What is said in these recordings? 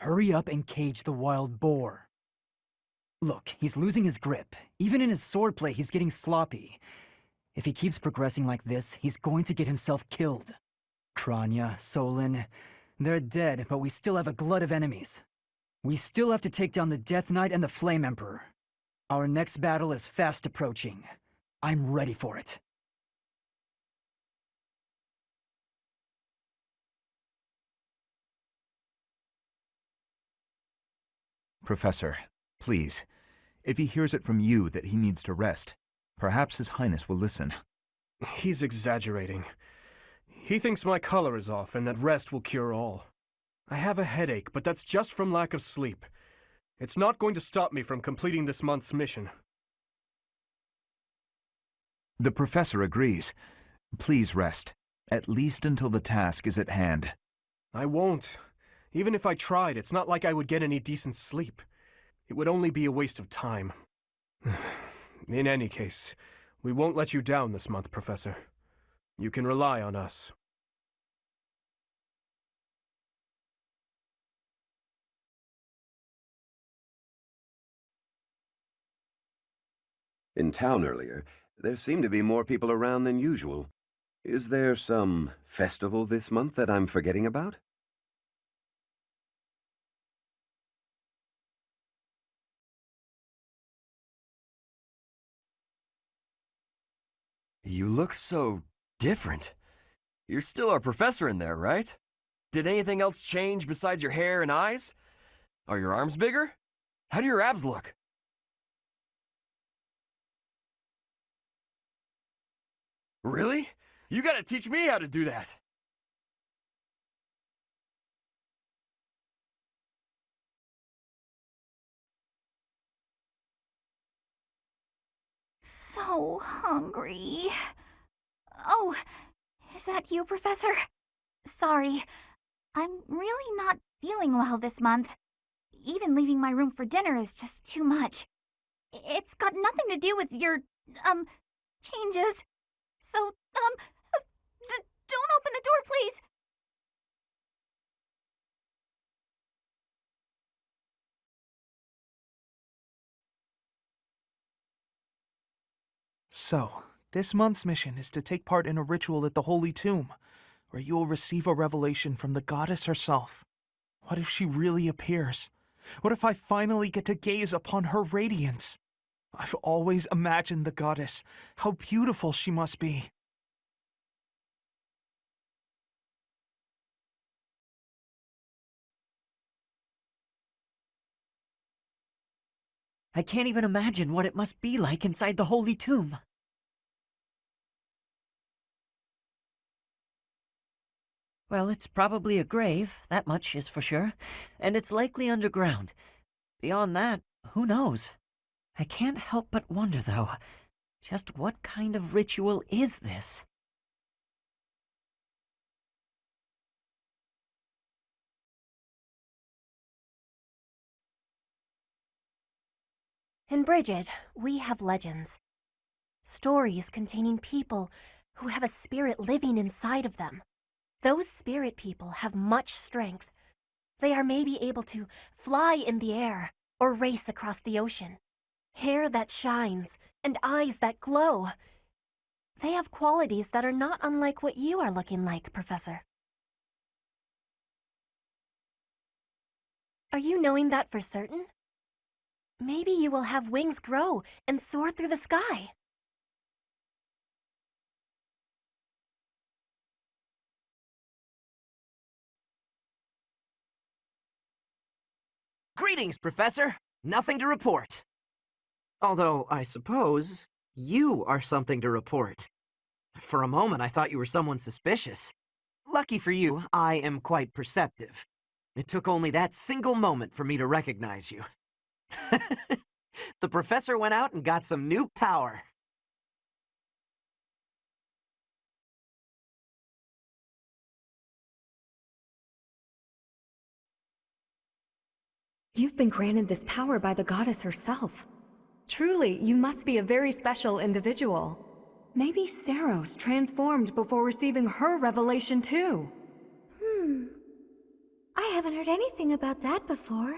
Hurry up and cage the wild boar. Look, he's losing his grip. Even in his swordplay, he's getting sloppy. If he keeps progressing like this, he's going to get himself killed. Kranya, Solin, they're dead, but we still have a glut of enemies. We still have to take down the Death Knight and the Flame Emperor. Our next battle is fast approaching. I'm ready for it. Professor, please, if he hears it from you that he needs to rest, perhaps His Highness will listen. He's exaggerating. He thinks my color is off and that rest will cure all. I have a headache, but that's just from lack of sleep. It's not going to stop me from completing this month's mission. The Professor agrees. Please rest, at least until the task is at hand. I won't. Even if I tried, it's not like I would get any decent sleep. It would only be a waste of time. In any case, we won't let you down this month, Professor. You can rely on us. In town earlier, there seemed to be more people around than usual. Is there some festival this month that I'm forgetting about? You look so different. You're still our professor in there, right? Did anything else change besides your hair and eyes? Are your arms bigger? How do your abs look? Really? You gotta teach me how to do that! So hungry. Oh, is that you, Professor? Sorry, I'm really not feeling well this month. Even leaving my room for dinner is just too much. It's got nothing to do with your, changes. So, don't open the door, please! So, this month's mission is to take part in a ritual at the Holy Tomb, where you will receive a revelation from the goddess herself. What if she really appears? What if I finally get to gaze upon her radiance? I've always imagined the goddess, how beautiful she must be. I can't even imagine what it must be like inside the Holy Tomb. Well, it's probably a grave, that much is for sure, and it's likely underground. Beyond that, who knows? I can't help but wonder, though, just what kind of ritual is this? In Bridget, we have legends. Stories containing people who have a spirit living inside of them. Those spirit people have much strength. They are maybe able to fly in the air or race across the ocean. Hair that shines and eyes that glow. They have qualities that are not unlike what you are looking like, Professor. Are you knowing that for certain? Maybe you will have wings grow and soar through the sky. Greetings, Professor. Nothing to report. Although, I suppose, you are something to report. For a moment, I thought you were someone suspicious. Lucky for you, I am quite perceptive. It took only that single moment for me to recognize you. The Professor went out and got some new power. You've been granted this power by the goddess herself. Truly, you must be a very special individual. Maybe Saros transformed before receiving her revelation too. I haven't heard anything about that before.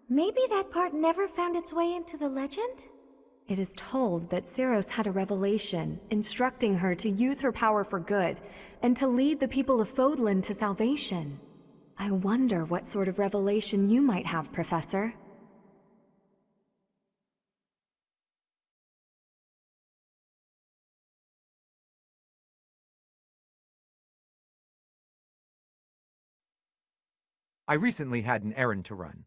Maybe that part never found its way into the legend? It is told that Ceros had a revelation, instructing her to use her power for good, and to lead the people of Fodlan to salvation. I wonder what sort of revelation you might have, Professor. I recently had an errand to run,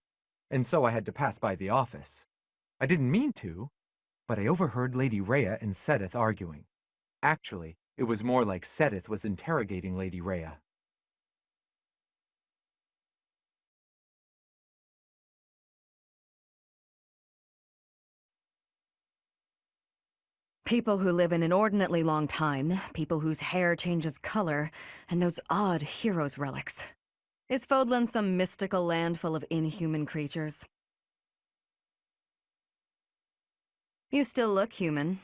and so I had to pass by the office. I didn't mean to, but I overheard Lady Rhea and Sedith arguing. Actually, it was more like Sedith was interrogating Lady Rhea. People who live an inordinately long time, people whose hair changes color, and those odd heroes' relics. Is Fodlan some mystical land full of inhuman creatures? You still look human.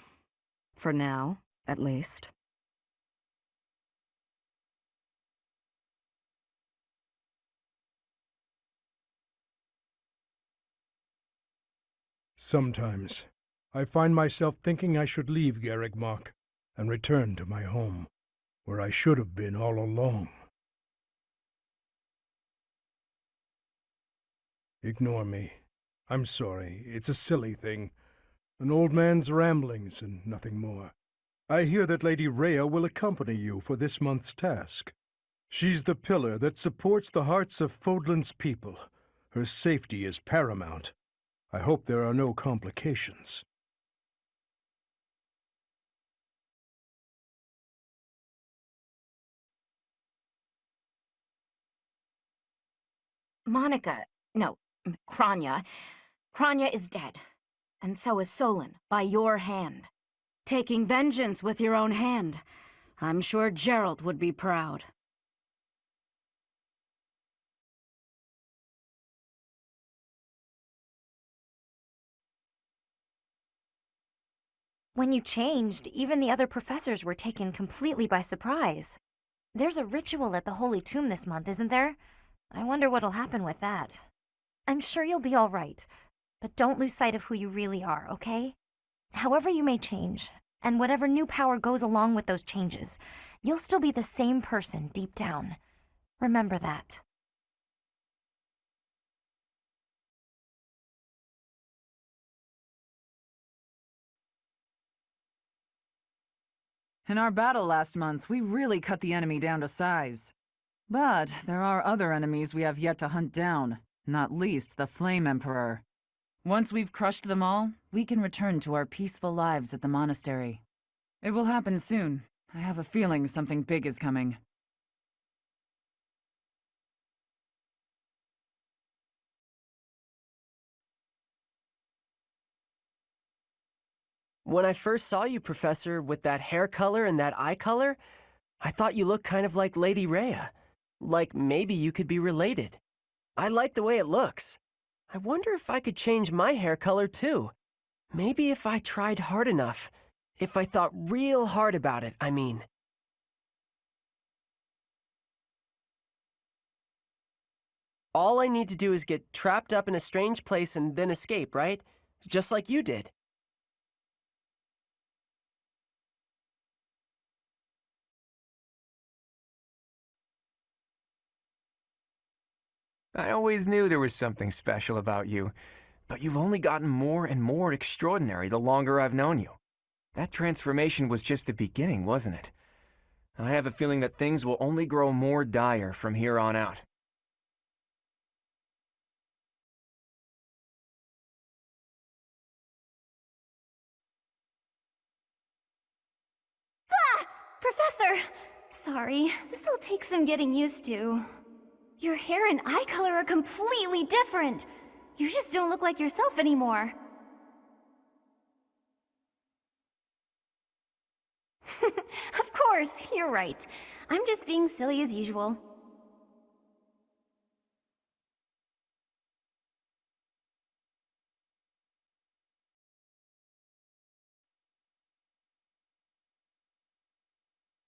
For now, at least. Sometimes, I find myself thinking I should leave Garrigmach and return to my home, where I should have been all along. Ignore me. I'm sorry. It's a silly thing. An old man's ramblings and nothing more. I hear that Lady Rhea will accompany you for this month's task. She's the pillar that supports the hearts of Fodlan's people. Her safety is paramount. I hope there are no complications. Monica, no, Kranya. Kranya is dead. And so is Solon, by your hand. Taking vengeance with your own hand. I'm sure Gerald would be proud. When you changed, even the other professors were taken completely by surprise. There's a ritual at the Holy Tomb this month, isn't there? I wonder what'll happen with that. I'm sure you'll be all right, but don't lose sight of who you really are, okay? However you may change, and whatever new power goes along with those changes, you'll still be the same person deep down. Remember that. In our battle last month, we really cut the enemy down to size. But there are other enemies we have yet to hunt down, not least the Flame Emperor. Once we've crushed them all, we can return to our peaceful lives at the monastery. It will happen soon. I have a feeling something big is coming. When I first saw you, Professor, with that hair color and that eye color, I thought you looked kind of like Lady Rhea. Like maybe you could be related. I like the way it looks. I wonder if I could change my hair color too. Maybe if I tried hard enough. If I thought real hard about it, I mean. All I need to do is get trapped up in a strange place and then escape, right? Just like you did. I always knew there was something special about you, but you've only gotten more and more extraordinary the longer I've known you. That transformation was just the beginning, wasn't it? I have a feeling that things will only grow more dire from here on out. Ah! Professor! Sorry, this'll take some getting used to. Your hair and eye color are completely different. You just don't look like yourself anymore. Of course, you're right. I'm just being silly as usual.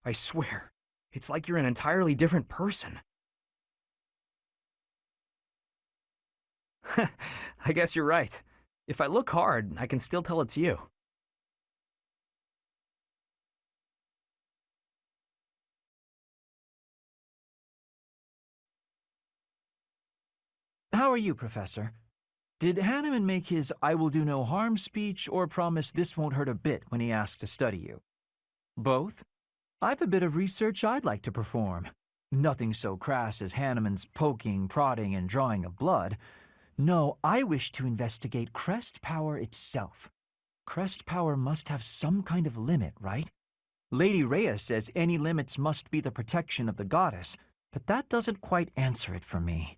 I swear, it's like you're an entirely different person. I guess you're right. If I look hard, I can still tell it's you. How are you, Professor? Did Hanneman make his I will do no harm speech or promise this won't hurt a bit when he asked to study you? Both? I've a bit of research I'd like to perform. Nothing so crass as Hanneman's poking, prodding, and drawing of blood. No, I wish to investigate crest power itself. Crest power must have some kind of limit, right? Lady Rhea says any limits must be the protection of the goddess, but that doesn't quite answer it for me.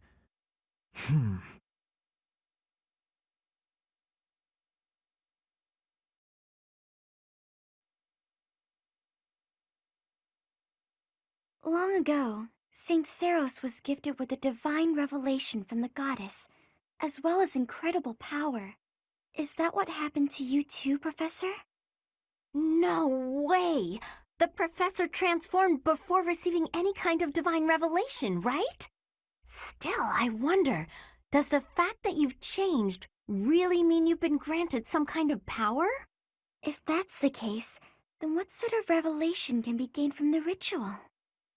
Long ago, Saint Seros was gifted with a divine revelation from the goddess, as well as incredible power. Is that what happened to you too, Professor? No way! The professor transformed before receiving any kind of divine revelation, right? Still, I wonder, does the fact that you've changed really mean you've been granted some kind of power? If that's the case, then what sort of revelation can be gained from the ritual?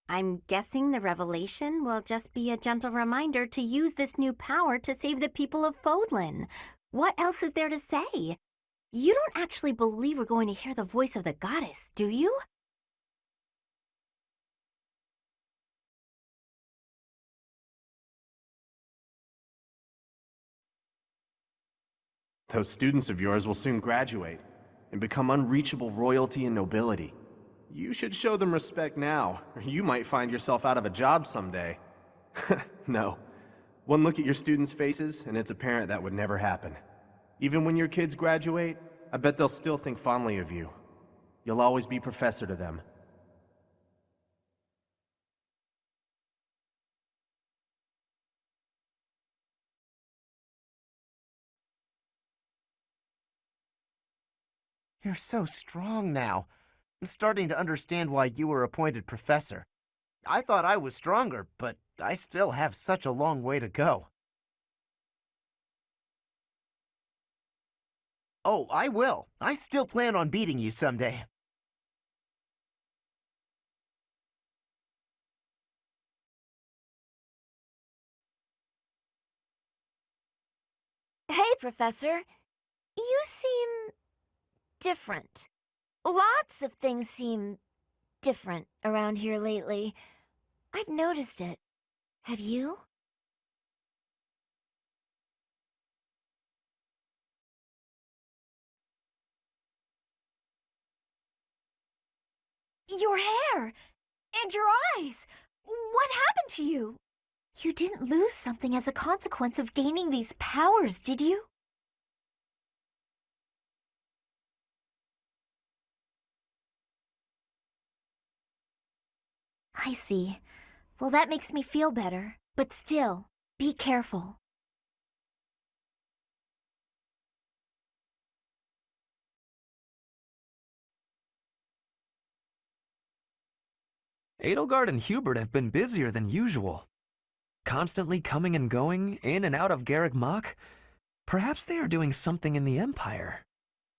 I'm guessing the revelation will just be a gentle reminder to use this new power to save the people of Fodlan. What else is there to say? You don't actually believe we're going to hear the voice of the goddess, do you? Those students of yours will soon graduate and become unreachable royalty and nobility. You should show them respect now, or you might find yourself out of a job someday. No. One look at your students' faces, and it's apparent that would never happen. Even when your kids graduate, I bet they'll still think fondly of you. You'll always be professor to them. You're so strong now. I'm starting to understand why you were appointed professor. I thought I was stronger, but I still have such a long way to go. Oh, I will. I still plan on beating you someday. Hey, Professor. You seem different. Lots of things seem different around here lately. I've noticed it. Have you? Your hair! And your eyes! What happened to you? You didn't lose something as a consequence of gaining these powers, did you? I see. Well, that makes me feel better. But still, be careful. Edelgard and Hubert have been busier than usual. Constantly coming and going, in and out of Garreg Mach. Perhaps they are doing something in the Empire.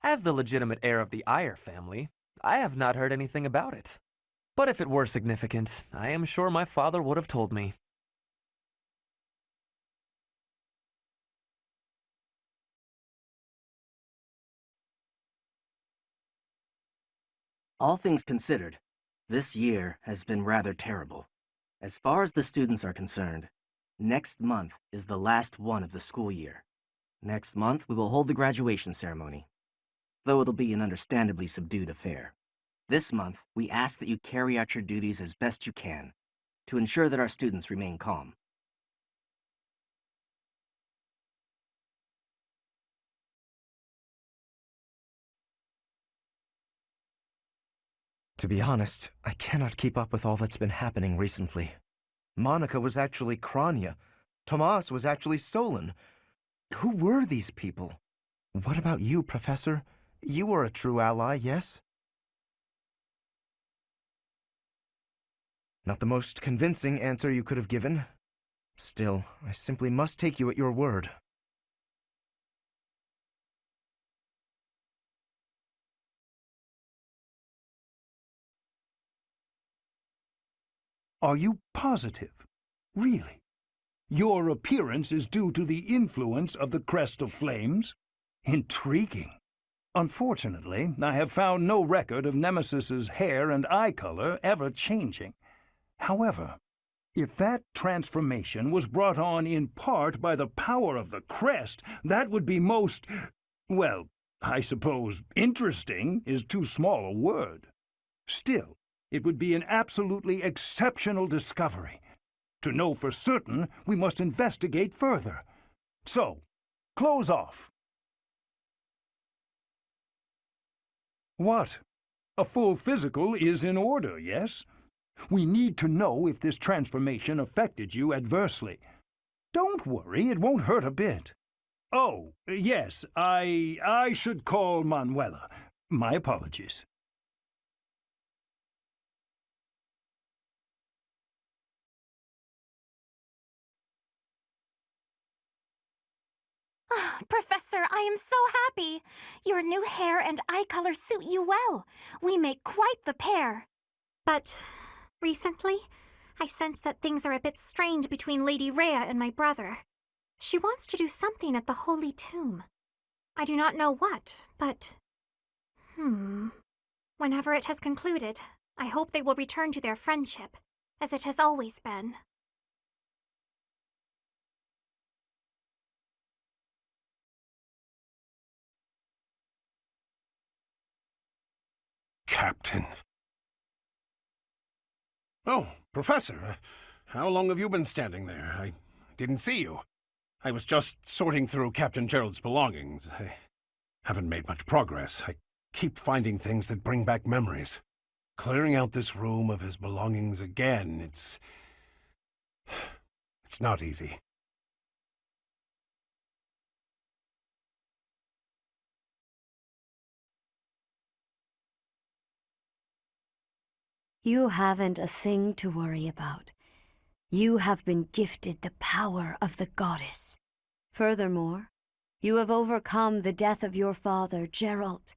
As the legitimate heir of the Eyre family, I have not heard anything about it. But if it were significant, I am sure my father would have told me. All things considered, this year has been rather terrible. As far as the students are concerned, next month is the last one of the school year. Next month, we will hold the graduation ceremony, though it'll be an understandably subdued affair. This month, we ask that you carry out your duties as best you can to ensure that our students remain calm. To be honest, I cannot keep up with all that's been happening recently. Monica was actually Kranya. Tomas was actually Solon. Who were these people? What about you, Professor? You were a true ally, yes? Not the most convincing answer you could have given. Still, I simply must take you at your word. Are you positive? Really? Your appearance is due to the influence of the crest of flames? Intriguing. Unfortunately, I have found no record of Nemesis's hair and eye color ever changing. However, if that transformation was brought on in part by the power of the crest, that would be most, well, I suppose interesting is too small a word. Still, it would be an absolutely exceptional discovery. To know for certain, we must investigate further. So, close off. What? A full physical is in order, yes? We need to know if this transformation affected you adversely. Don't worry, it won't hurt a bit. Oh, yes, I should call Manuela. My apologies. Professor, I am so happy. Your new hair and eye color suit you well. We make quite the pair. But recently, I sense that things are a bit strained between Lady Rhea and my brother. She wants to do something at the Holy Tomb. I do not know what, but... Whenever it has concluded, I hope they will return to their friendship, as it has always been. Captain. Oh, Professor, how long have you been standing there? I didn't see you. I was just sorting through Captain Gerald's belongings. I haven't made much progress. I keep finding things that bring back memories. Clearing out this room of his belongings again, it's not easy. You haven't a thing to worry about. You have been gifted the power of the goddess. Furthermore, you have overcome the death of your father, Gerald,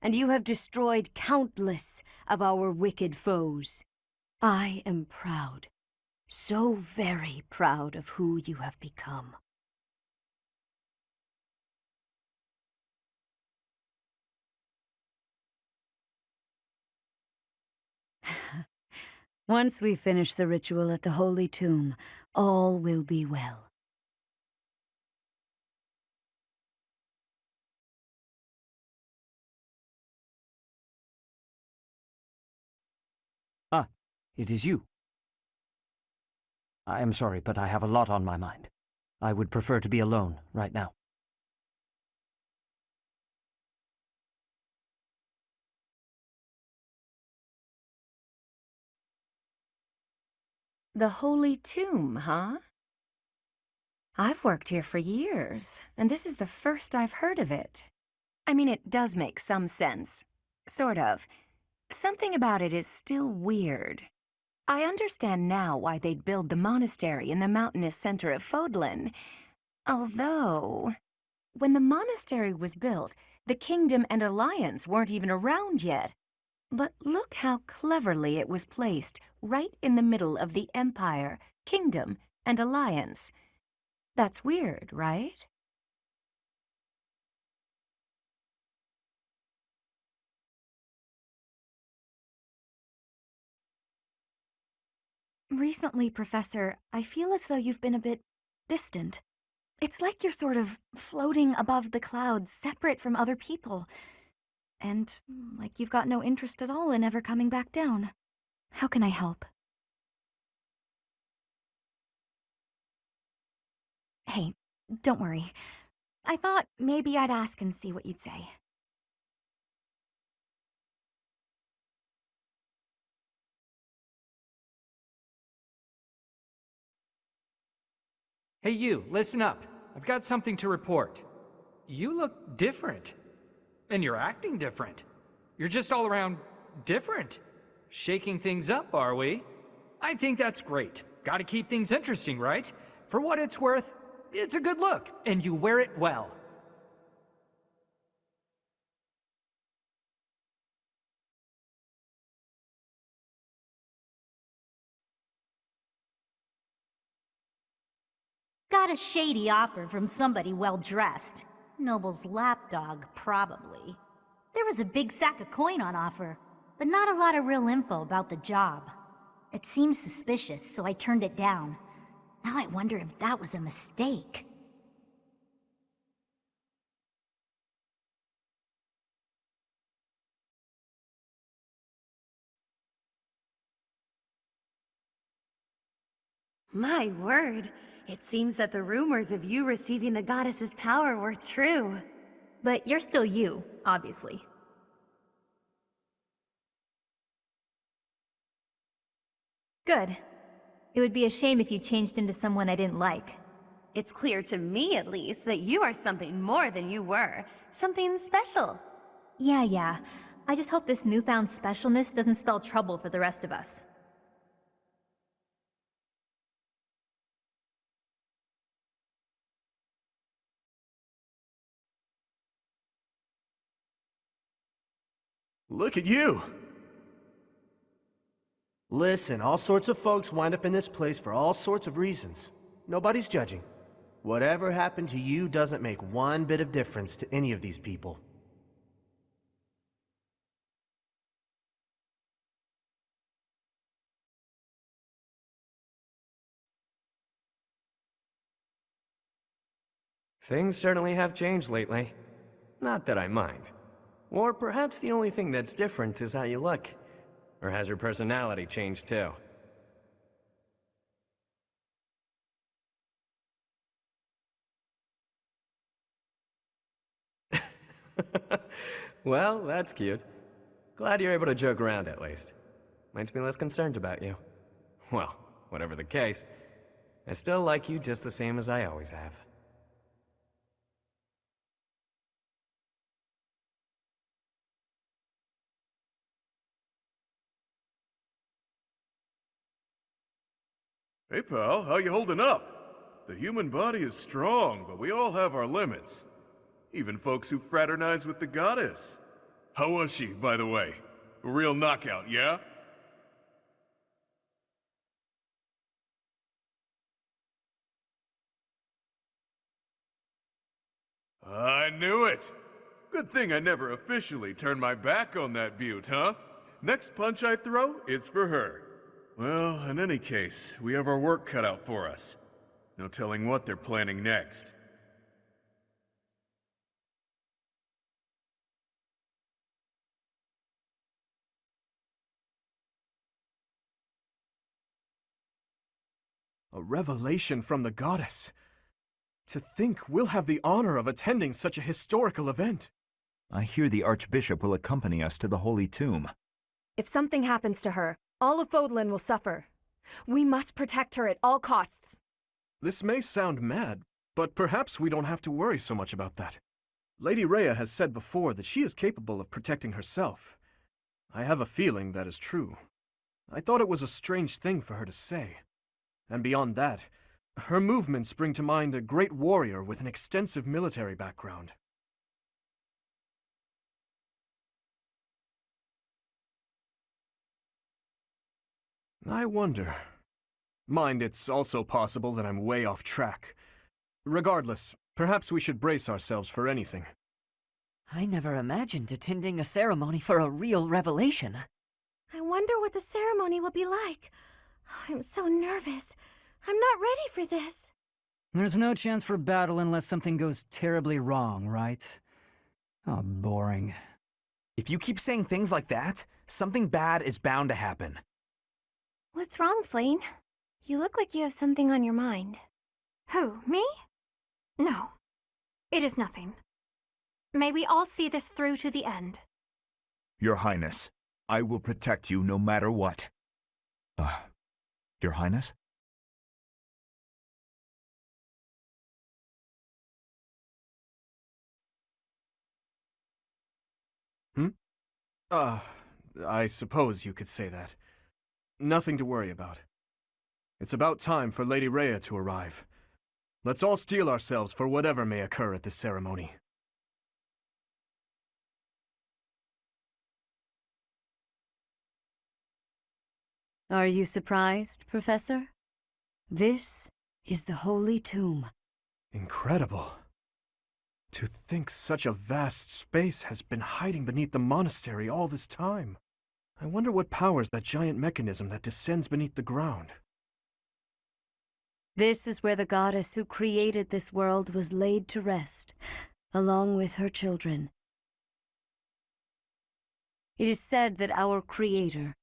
and you have destroyed countless of our wicked foes. I am proud, so very proud of who you have become. Once we finish the ritual at the Holy Tomb, all will be well. Ah, it is you. I am sorry, but I have a lot on my mind. I would prefer to be alone right now. The Holy Tomb, huh? I've worked here for years, and this is the first I've heard of it. I mean, it does make some sense. Sort of. Something about it is still weird. I understand now why they'd build the monastery in the mountainous center of Fodlan. Although, when the monastery was built, the Kingdom and Alliance weren't even around yet. But look how cleverly it was placed right in the middle of the Empire, Kingdom, and Alliance. That's weird, right? Recently, Professor, I feel as though you've been a bit distant. It's like you're sort of floating above the clouds, separate from other people. And like you've got no interest at all in ever coming back down. How can I help? Hey, don't worry. I thought maybe I'd ask and see what you'd say. Hey you, listen up. I've got something to report. You look different. And you're acting different. You're just all around different. Shaking things up, are we? I think that's great. Gotta keep things interesting, right? For what it's worth, it's a good look, and you wear it well. got a shady offer from somebody well-dressed. Noble's lapdog, probably. There was a big sack of coin on offer, but not a lot of real info about the job. It seemed suspicious, so I turned it down. Now I wonder if that was a mistake. My word, it seems that the rumors of you receiving the goddess's power were true. But you're still you, obviously. Good. It would be a shame if you changed into someone I didn't like. It's clear to me, at least, that you are something more than you were. Something special. Yeah. I just hope this newfound specialness doesn't spell trouble for the rest of us. Look at you! Listen, all sorts of folks wind up in this place for all sorts of reasons. Nobody's judging. Whatever happened to you doesn't make one bit of difference to any of these people. Things certainly have changed lately. Not that I mind. Or perhaps the only thing that's different is how you look. Or has your personality changed too? Well, that's cute. Glad you're able to joke around at least. Makes me less concerned about you. Well, whatever the case, I still like you just the same as I always have. Hey pal, how you holding up? The human body is strong, but we all have our limits. Even folks who fraternize with the goddess. How was she, by the way? A real knockout, yeah? I knew it! Good thing I never officially turned my back on that beaut, huh? Next punch I throw is for her. Well, in any case, we have our work cut out for us. No telling what they're planning next. A revelation from the goddess. To think we'll have the honor of attending such a historical event. I hear the Archbishop will accompany us to the Holy Tomb. If something happens to her, all of Fodlan will suffer. We must protect her at all costs. This may sound mad, but perhaps we don't have to worry so much about that. Lady Rhea has said before that she is capable of protecting herself. I have a feeling that is true. I thought it was a strange thing for her to say. And beyond that, her movements bring to mind a great warrior with an extensive military background. I wonder. Mind, it's also possible that I'm way off track. Regardless, perhaps we should brace ourselves for anything. I never imagined attending a ceremony for a real revelation. I wonder what the ceremony will be like. I'm so nervous. I'm not ready for this. There's no chance for battle unless something goes terribly wrong, right? Oh, boring. If you keep saying things like that, something bad is bound to happen. What's wrong, Flane? You look like you have something on your mind. Who, me? No. It is nothing. May we all see this through to the end. Your Highness, I will protect you no matter what. Your Highness? I suppose you could say that. Nothing to worry about. It's about time for Lady Rhea to arrive. Let's all steel ourselves for whatever may occur at this ceremony. Are you surprised, Professor? This is the Holy Tomb. Incredible. To think such a vast space has been hiding beneath the monastery all this time. I wonder what powers that giant mechanism that descends beneath the ground. This is where the goddess who created this world was laid to rest, along with her children. It is said that our creator,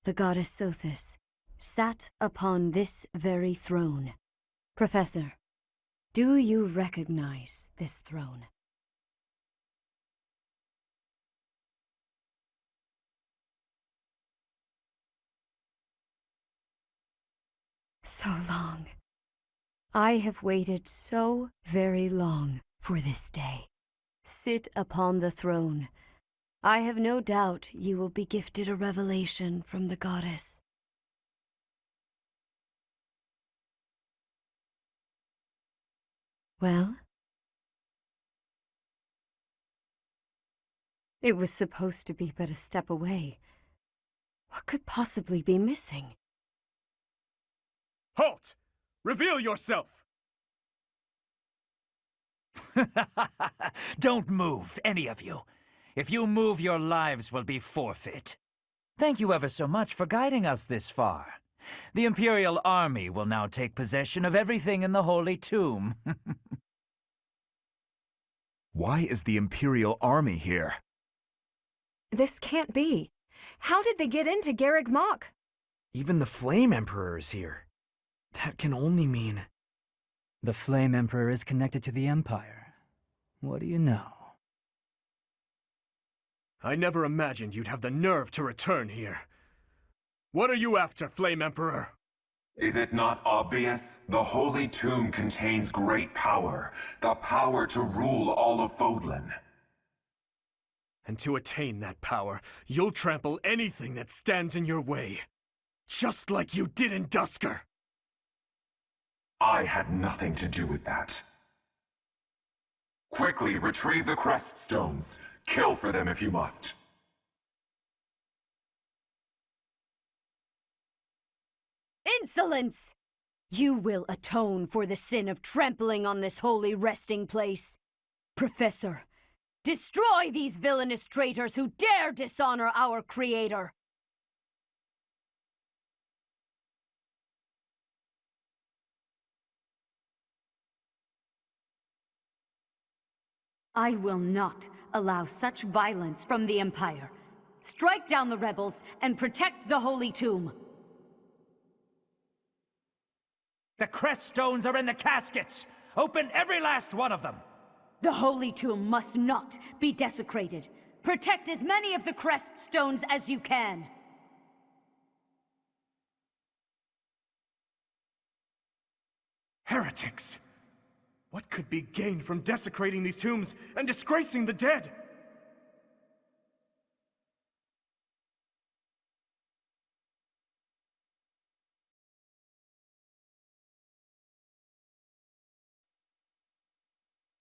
the goddess Sothis, sat upon this very throne. Professor, do you recognize this throne? So long. I have waited so very long for this day. Sit upon the throne. I have no doubt you will be gifted a revelation from the goddess. Well? It was supposed to be but a step away. What could possibly be missing? Halt! Reveal yourself! Don't move, any of you. If you move, your lives will be forfeit. Thank you ever so much for guiding us this far. The Imperial Army will now take possession of everything in the Holy Tomb. Why is the Imperial Army here? This can't be. How did they get into Garreg Mach? Even the Flame Emperor is here. That can only mean... The Flame Emperor is connected to the Empire. What do you know? I never imagined you'd have the nerve to return here. What are you after, Flame Emperor? Is it not obvious? The Holy Tomb contains great power. The power to rule all of Fodlan. And to attain that power, you'll trample anything that stands in your way. Just like you did in Dusker. I had nothing to do with that. Quickly retrieve the crest stones. Kill for them if you must. Insolence! You will atone for the sin of trampling on this holy resting place. Professor, destroy these villainous traitors who dare dishonor our creator! I will not allow such violence from the Empire. Strike down the rebels and protect the Holy Tomb. The crest stones are in the caskets! Open every last one of them! The Holy Tomb must not be desecrated. Protect as many of the crest stones as you can. Heretics! What could be gained from desecrating these tombs and disgracing the dead?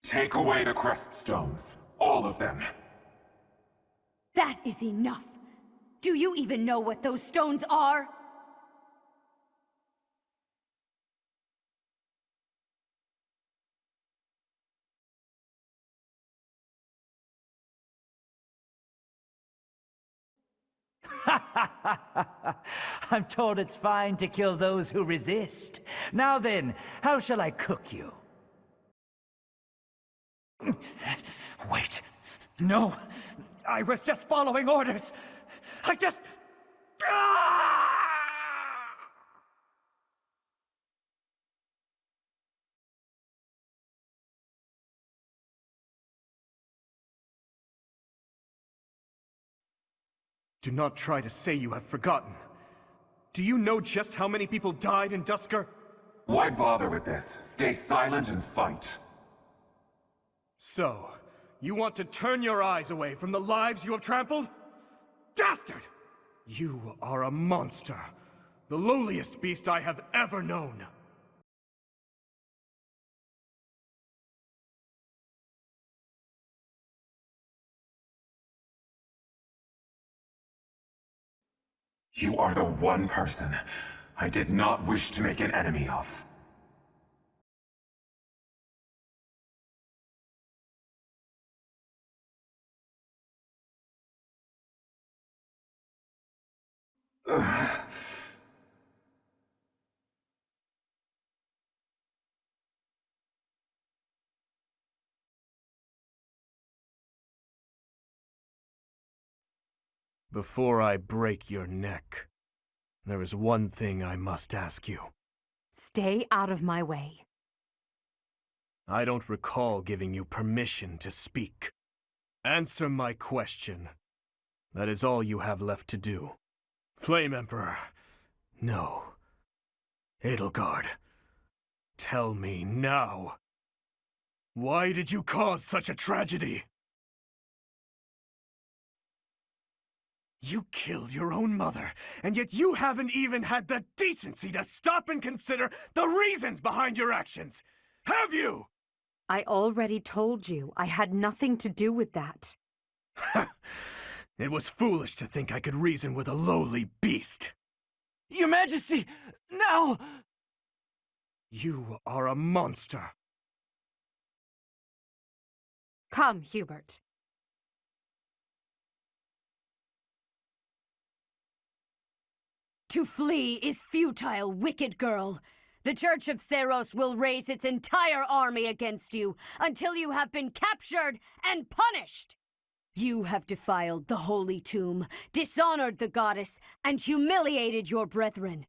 Take away the crest stones. All of them. That is enough. Do you even know what those stones are? I'm told it's fine to kill those who resist. Now then, how shall I cook you? Wait. No. I was just following orders. I just... Do not try to say you have forgotten. Do you know just how many people died in Dusker? Why bother with this? Stay silent and fight. So, you want to turn your eyes away from the lives you have trampled? Dastard! You are a monster. The lowliest beast I have ever known. You are the one person I did not wish to make an enemy of. Before I break your neck, there is one thing I must ask you. Stay out of my way. I don't recall giving you permission to speak. Answer my question. That is all you have left to do. Flame Emperor. No. Edelgard. Tell me now. Why did you cause such a tragedy? You killed your own mother, and yet you haven't even had the decency to stop and consider the reasons behind your actions! Have you? I already told you I had nothing to do with that. It was foolish to think I could reason with a lowly beast. Your Majesty, now! You are a monster. Come, Hubert. To flee is futile, wicked girl. The Church of Seros will raise its entire army against you until you have been captured and punished. You have defiled the holy tomb, dishonored the goddess, and humiliated your brethren.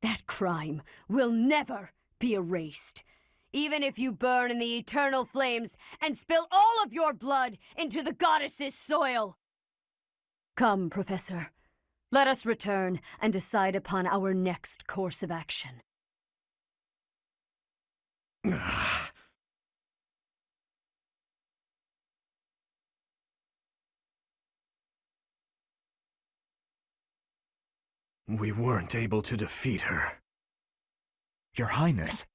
That crime will never be erased. Even if you burn in the eternal flames and spill all of your blood into the goddess's soil. Come, Professor. Let us return and decide upon our next course of action. We weren't able to defeat her. Your Highness.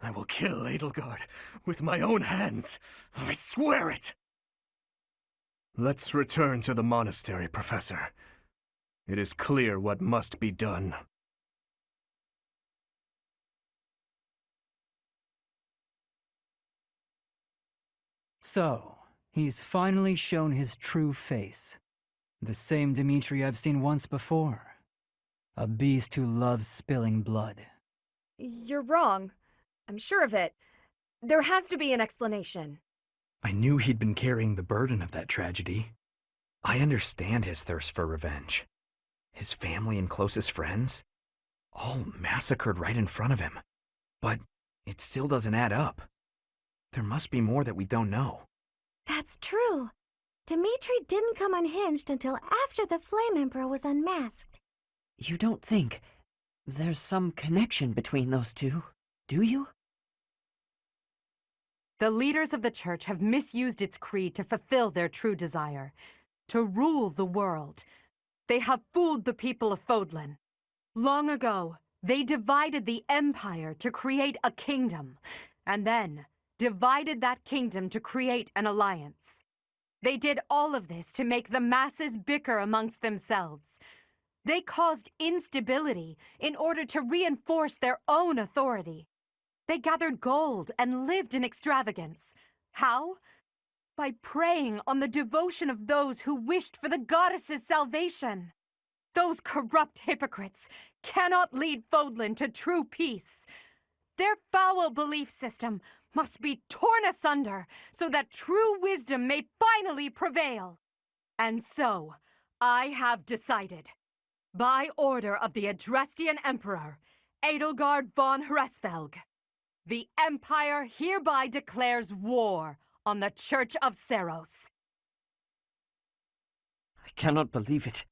I will kill Edelgard with my own hands. I swear it! Let's return to the monastery, Professor. It is clear what must be done. So, he's finally shown his true face. The same Dimitri I've seen once before. A beast who loves spilling blood. You're wrong. I'm sure of it. There has to be an explanation. I knew he'd been carrying the burden of that tragedy. I understand his thirst for revenge. His family and closest friends, all massacred right in front of him. But it still doesn't add up. There must be more that we don't know. That's true. Dimitri didn't come unhinged until after the Flame Emperor was unmasked. You don't think there's some connection between those two, do you? The leaders of the Church have misused its creed to fulfill their true desire, to rule the world. They have fooled the people of Fodlan. Long ago, they divided the Empire to create a kingdom, and then divided that kingdom to create an alliance. They did all of this to make the masses bicker amongst themselves. They caused instability in order to reinforce their own authority. They gathered gold and lived in extravagance. How? By preying on the devotion of those who wished for the goddess's salvation. Those corrupt hypocrites cannot lead Fodlan to true peace. Their foul belief system must be torn asunder so that true wisdom may finally prevail. And so, I have decided, by order of the Adrestian Emperor, Edelgard von Hresvelg, the Empire hereby declares war on the Church of Seros. I cannot believe it.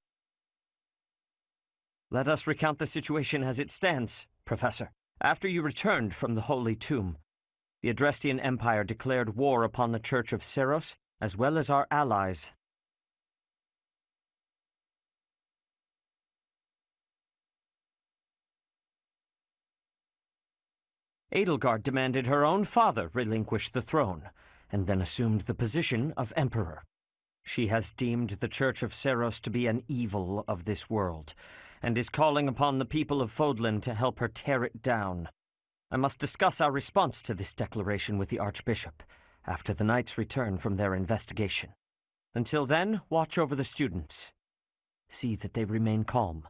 Let us recount the situation as it stands, Professor. After you returned from the Holy Tomb, the Adrestian Empire declared war upon the Church of Seros, as well as our allies. Edelgard demanded her own father relinquish the throne, and then assumed the position of Emperor. She has deemed the Church of Seros to be an evil of this world, and is calling upon the people of Fodlan to help her tear it down. I must discuss our response to this declaration with the Archbishop, after the Knights return from their investigation. Until then, watch over the students. See that they remain calm.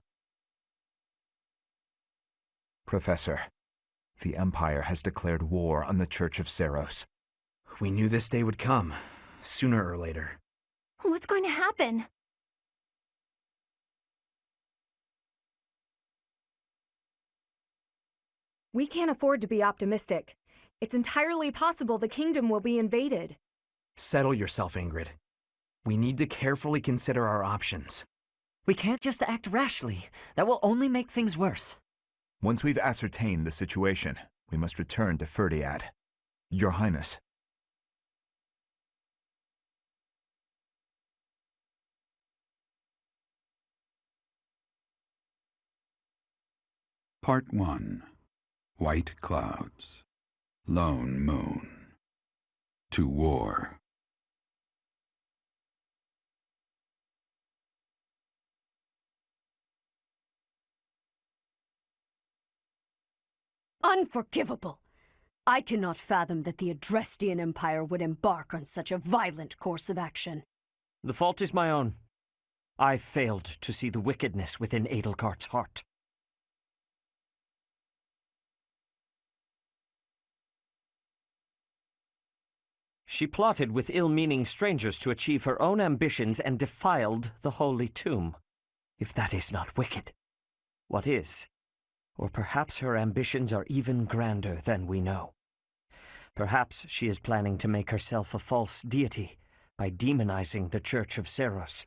Professor, the Empire has declared war on the Church of Seros. We knew this day would come, sooner or later. What's going to happen? We can't afford to be optimistic. It's entirely possible the kingdom will be invaded. Settle yourself, Ingrid. We need to carefully consider our options. We can't just act rashly. That will only make things worse. Once we've ascertained the situation, we must return to Ferdiad. Your Highness. Part 1. White Clouds. Lone Moon. To War. Unforgivable! I cannot fathom that the Adrestian Empire would embark on such a violent course of action. The fault is my own. I failed to see the wickedness within Edelgard's heart. She plotted with ill-meaning strangers to achieve her own ambitions and defiled the Holy Tomb. If that is not wicked, what is? Or perhaps her ambitions are even grander than we know. Perhaps she is planning to make herself a false deity by demonizing the Church of Seros.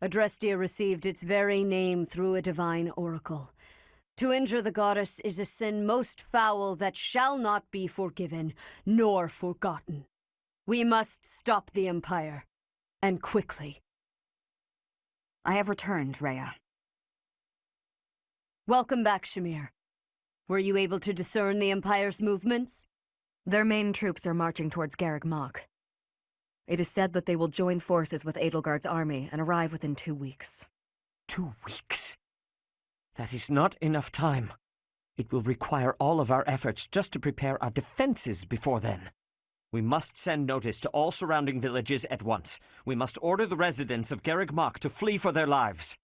Adrestia received its very name through a divine oracle. To injure the goddess is a sin most foul that shall not be forgiven nor forgotten. We must stop the Empire, and quickly. I have returned, Rhea. Welcome back, Shamir. Were you able to discern the Empire's movements? Their main troops are marching towards Garreg Mach. It is said that they will join forces with Edelgard's army and arrive within 2 weeks. 2 weeks? That is not enough time. It will require all of our efforts just to prepare our defenses before then. We must send notice to all surrounding villages at once. We must order the residents of Garreg Mach to flee for their lives.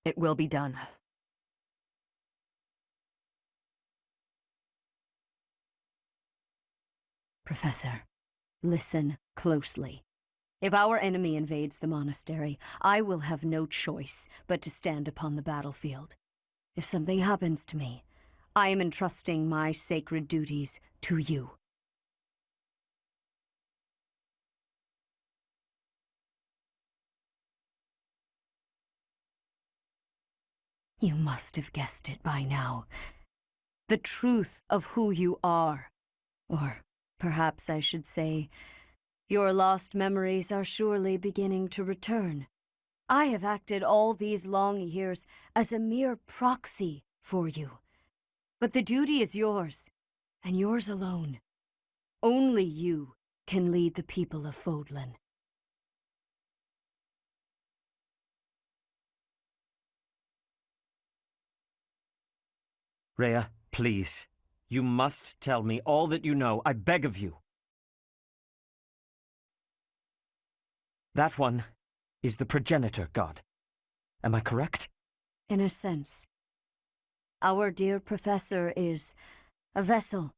It will be done. Professor, listen closely. If our enemy invades the monastery, I will have no choice but to stand upon the battlefield. If something happens to me, I am entrusting my sacred duties to you. You must have guessed it by now. The truth of who you are. Or perhaps I should say, your lost memories are surely beginning to return. I have acted all these long years as a mere proxy for you. But the duty is yours, and yours alone. Only you can lead the people of Fodlan. Rhea, please. You must tell me all that you know. I beg of you. That one is the progenitor god. Am I correct? In a sense. Our dear professor is a vessel,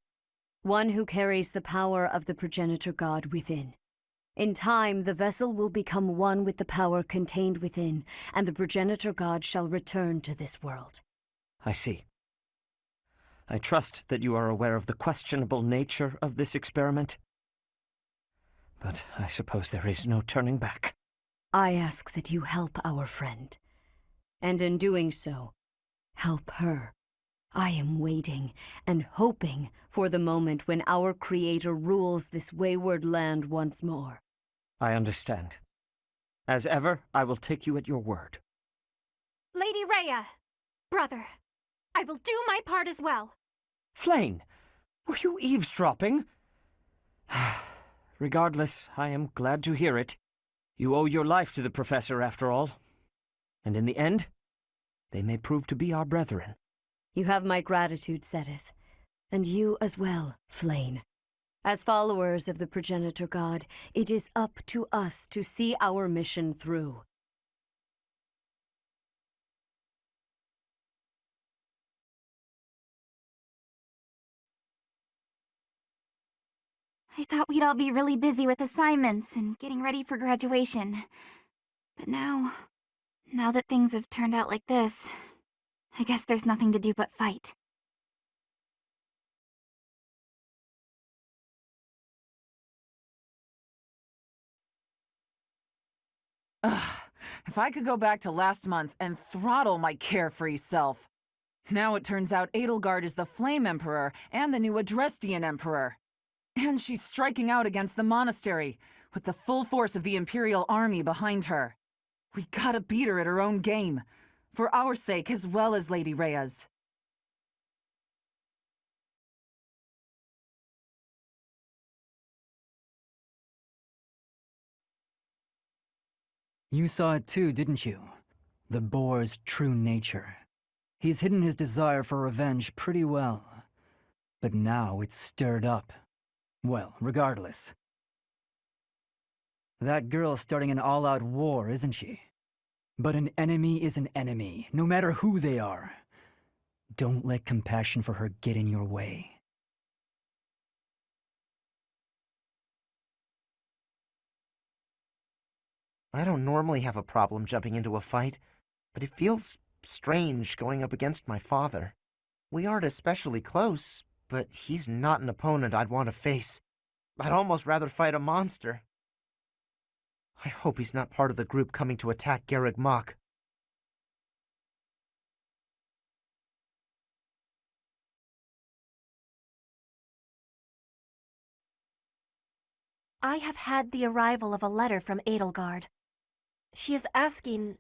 one who carries the power of the progenitor god within. In time, the vessel will become one with the power contained within, and the progenitor god shall return to this world. I see. I trust that you are aware of the questionable nature of this experiment. But I suppose there is no turning back. I ask that you help our friend. And in doing so, help her. I am waiting and hoping for the moment when our Creator rules this wayward land once more. I understand. As ever, I will take you at your word. Lady Rhea! Brother, I will do my part as well. Flayn, were you eavesdropping? Regardless, I am glad to hear it. You owe your life to the Professor, after all. And in the end, they may prove to be our brethren. You have my gratitude, Sedith. And you as well, Flayn. As followers of the progenitor god, it is up to us to see our mission through. I thought we'd all be really busy with assignments and getting ready for graduation. But now that things have turned out like this, I guess there's nothing to do but fight. Ugh, if I could go back to last month and throttle my carefree self. Now it turns out Edelgard is the Flame Emperor and the new Adrestian Emperor. And she's striking out against the monastery, with the full force of the Imperial army behind her. We gotta beat her at her own game, for our sake as well as Lady Rhea's. You saw it too, didn't you? The boar's true nature. He's hidden his desire for revenge pretty well. But now it's stirred up. Well, regardless. That girl's starting an all-out war, isn't she? But an enemy is an enemy, no matter who they are. Don't let compassion for her get in your way. I don't normally have a problem jumping into a fight, but it feels strange going up against my father. We aren't especially close, but he's not an opponent I'd want to face. I'd almost rather fight a monster. I hope he's not part of the group coming to attack Garreg Mach. I have had the arrival of a letter from Edelgard. She is asking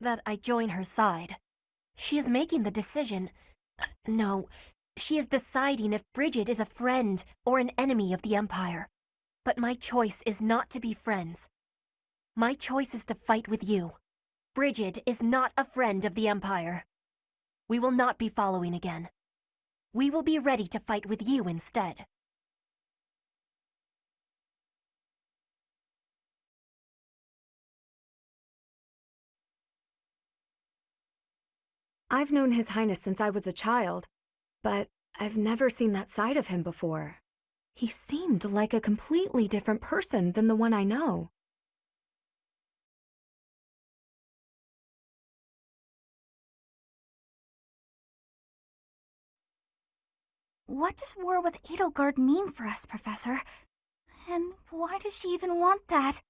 that I join her side. She is making the decision. No, she is deciding if Bridget is a friend or an enemy of the Empire. But my choice is not to be friends. My choice is to fight with you. Bridget is not a friend of the Empire. We will not be following again. We will be ready to fight with you instead. I've known His Highness since I was a child, but I've never seen that side of him before. He seemed like a completely different person than the one I know. What does war with Edelgard mean for us, Professor? And why does she even want that?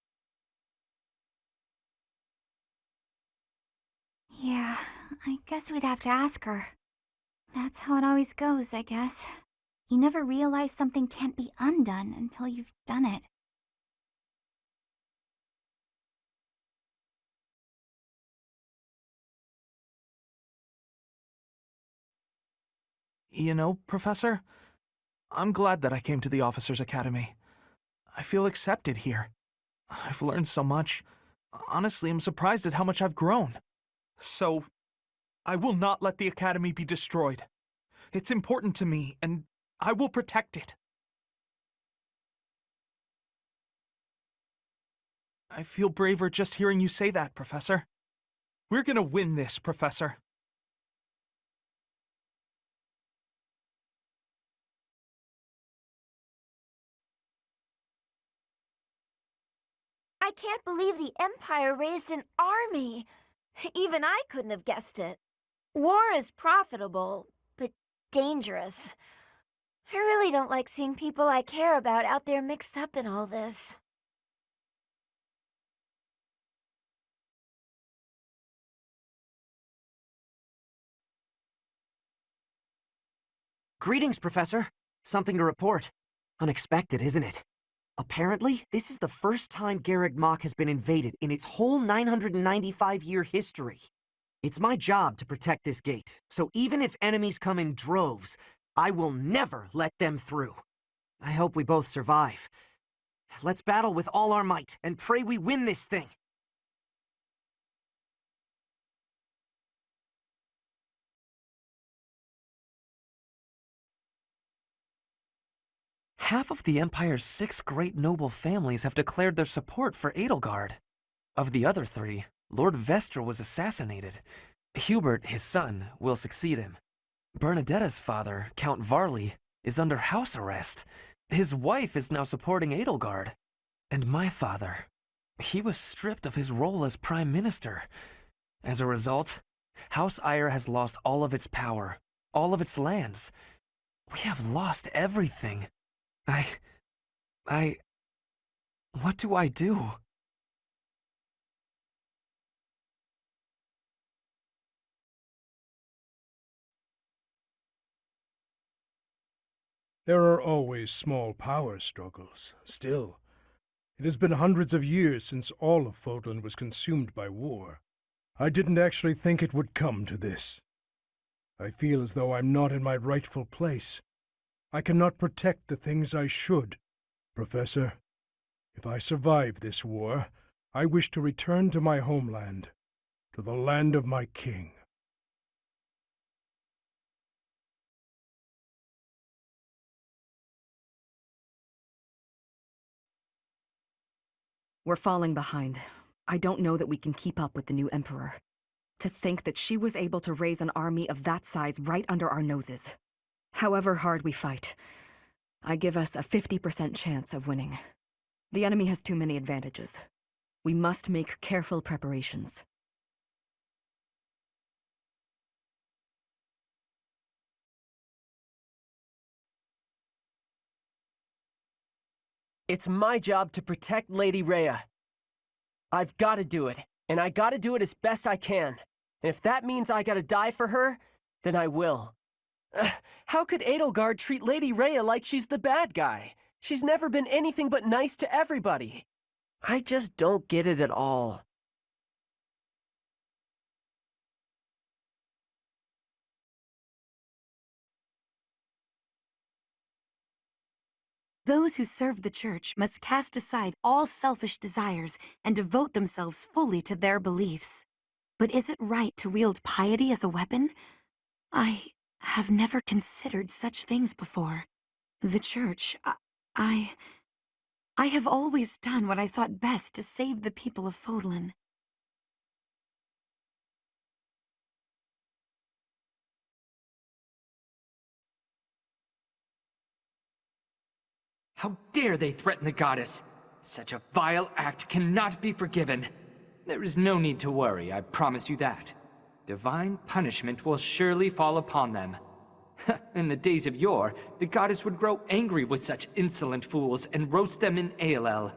Yeah, I guess we'd have to ask her. That's how it always goes, I guess. You never realize something can't be undone until you've done it. You know, Professor, I'm glad that I came to the Officers' Academy. I feel accepted here. I've learned so much. Honestly, I'm surprised at how much I've grown. So, I will not let the Academy be destroyed. It's important to me, and I will protect it. I feel braver just hearing you say that, Professor. We're gonna win this, Professor. I can't believe the Empire raised an army. Even I couldn't have guessed it. War is profitable, but dangerous. I really don't like seeing people I care about out there mixed up in all this. Greetings, Professor. Something to report. Unexpected, isn't it? Apparently, this is the first time Garreg Mach has been invaded in its whole 995-year history. It's my job to protect this gate, so even if enemies come in droves, I will never let them through. I hope we both survive. Let's battle with all our might and pray we win this thing. Half of the Empire's 6 great noble families have declared their support for Edelgard. Of the other 3, Lord Vestra was assassinated. Hubert, his son, will succeed him. Bernadetta's father, Count Varley, is under house arrest. His wife is now supporting Edelgard. And my father, he was stripped of his role as Prime Minister. As a result, House Eyre has lost all of its power, all of its lands. We have lost everything. What do I do? There are always small power struggles. Still, it has been hundreds of years since all of Fodlan was consumed by war. I didn't actually think it would come to this. I feel as though I'm not in my rightful place. I cannot protect the things I should. Professor, if I survive this war, I wish to return to my homeland, to the land of my king. We're falling behind. I don't know that we can keep up with the new Emperor. To think that she was able to raise an army of that size right under our noses. However hard we fight, I give us a 50% chance of winning. The enemy has too many advantages. We must make careful preparations. It's my job to protect Lady Rhea. I've got to do it, and I got to do it as best I can. And if that means I gotta die for her, then I will. How could Edelgard treat Lady Rhea like she's the bad guy? She's never been anything but nice to everybody. I just don't get it at all. Those who serve the Church must cast aside all selfish desires and devote themselves fully to their beliefs. But is it right to wield piety as a weapon? I have never considered such things before. The Church, I have always done what I thought best to save the people of Fodlan. How dare they threaten the goddess? Such a vile act cannot be forgiven. There is no need to worry, I promise you that. Divine punishment will surely fall upon them. In the days of yore, the goddess would grow angry with such insolent fools and roast them in ALL.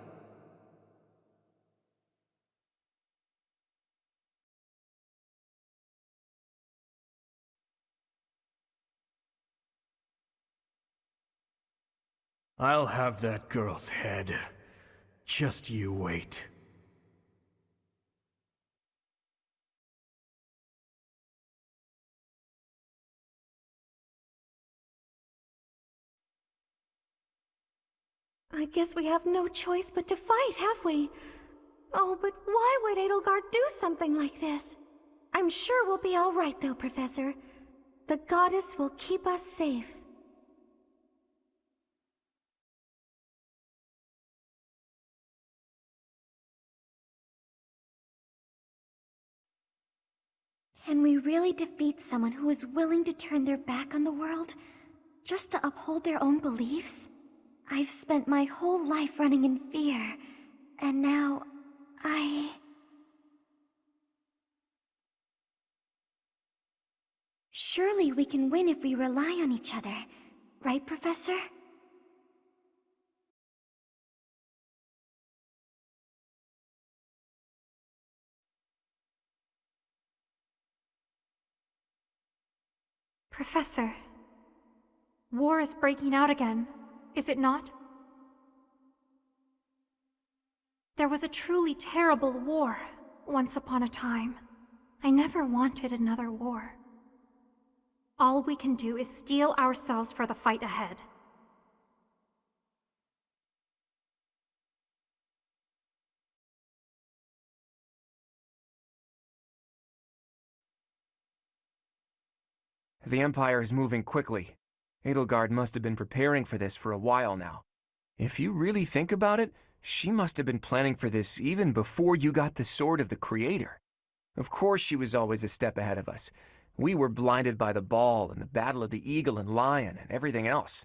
I'll have that girl's head. Just you wait. I guess we have no choice but to fight, have we? Oh, but why would Edelgard do something like this? I'm sure we'll be all right, though, Professor. The goddess will keep us safe. Can we really defeat someone who is willing to turn their back on the world just to uphold their own beliefs? I've spent my whole life running in fear, and now Surely we can win if we rely on each other, right, Professor? Professor, war is breaking out again, is it not? There was a truly terrible war once upon a time. I never wanted another war. All we can do is steel ourselves for the fight ahead. The Empire is moving quickly. Edelgard must have been preparing for this for a while now. If you really think about it, she must have been planning for this even before you got the Sword of the Creator. Of course she was always a step ahead of us. We were blinded by the ball and the Battle of the Eagle and Lion and everything else.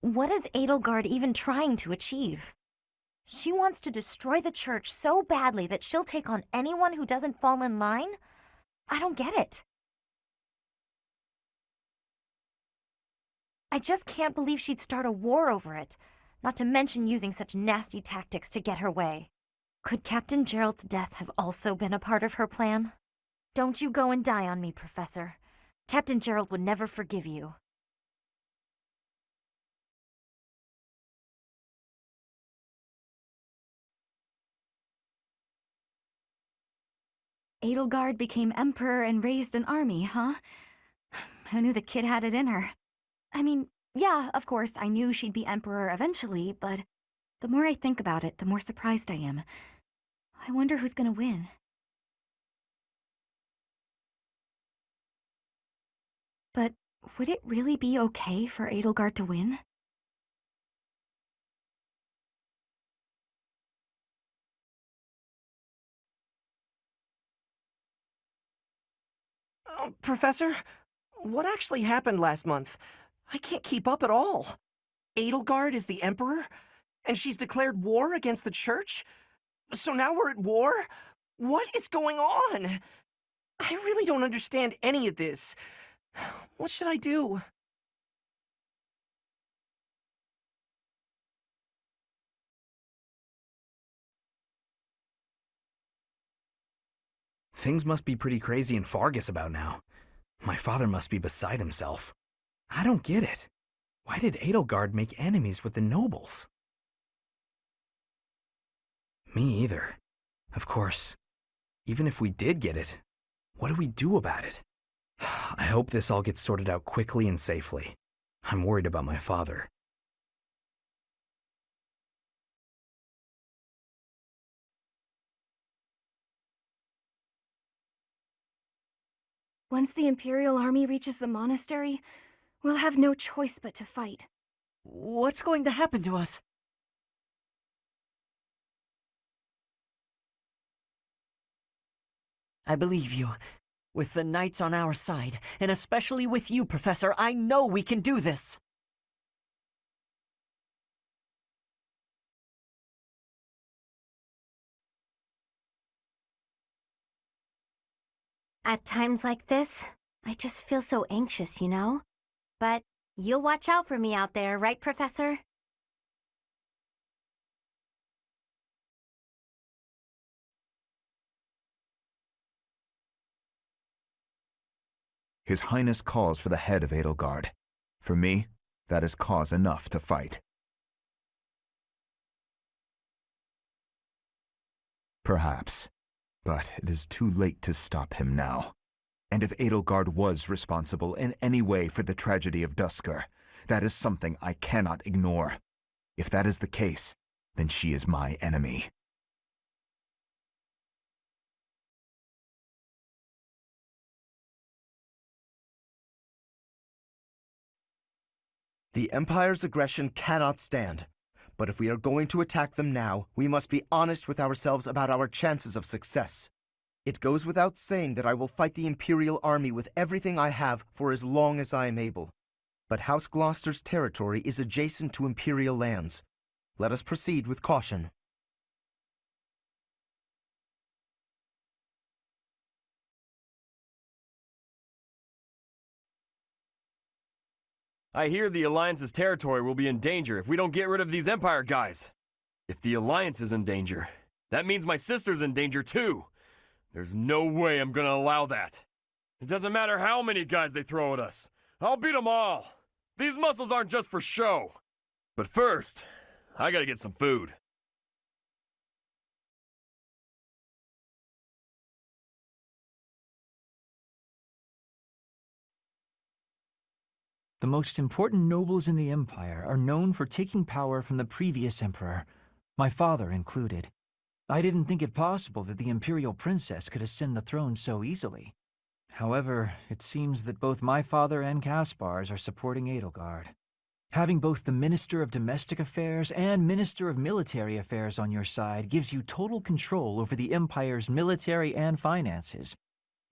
What is Edelgard even trying to achieve? She wants to destroy the church so badly that she'll take on anyone who doesn't fall in line? I don't get it. I just can't believe she'd start a war over it, not to mention using such nasty tactics to get her way. Could Captain Gerald's death have also been a part of her plan? Don't you go and die on me, Professor. Captain Gerald would never forgive you. Edelgard became emperor and raised an army, huh? Who knew the kid had it in her? I mean, yeah, of course, I knew she'd be emperor eventually, but the more I think about it, the more surprised I am. I wonder who's gonna win. But would it really be okay for Edelgard to win? Professor, what actually happened last month? I can't keep up at all. Edelgard is the Emperor, and she's declared war against the Church? So now we're at war? What is going on? I really don't understand any of this. What should I do? Things must be pretty crazy in Fargus about now. My father must be beside himself. I don't get it. Why did Edelgard make enemies with the nobles? Me either. Of course, even if we did get it, what do we do about it? I hope this all gets sorted out quickly and safely. I'm worried about my father. Once the Imperial Army reaches the monastery, we'll have no choice but to fight. What's going to happen to us? I believe you. With the Knights on our side, and especially with you, Professor, I know we can do this! At times like this, I just feel so anxious, you know? But you'll watch out for me out there, right, Professor? His Highness calls for the head of Edelgard. For me, that is cause enough to fight. Perhaps, but it is too late to stop him now. And if Edelgard was responsible in any way for the tragedy of Duscur, that is something I cannot ignore. If that is the case, then she is my enemy. The Empire's aggression cannot stand. But if we are going to attack them now, we must be honest with ourselves about our chances of success. It goes without saying that I will fight the Imperial Army with everything I have for as long as I am able. But House Gloucester's territory is adjacent to Imperial lands. Let us proceed with caution. I hear the Alliance's territory will be in danger if we don't get rid of these Empire guys. If the Alliance is in danger, that means my sister's in danger too. There's no way I'm gonna allow that. It doesn't matter how many guys they throw at us. I'll beat them all. These muscles aren't just for show. But first, I gotta get some food. The most important nobles in the Empire are known for taking power from the previous emperor, my father included. I didn't think it possible that the Imperial Princess could ascend the throne so easily. However, it seems that both my father and Caspar's are supporting Edelgard. Having both the Minister of Domestic Affairs and Minister of Military Affairs on your side gives you total control over the Empire's military and finances.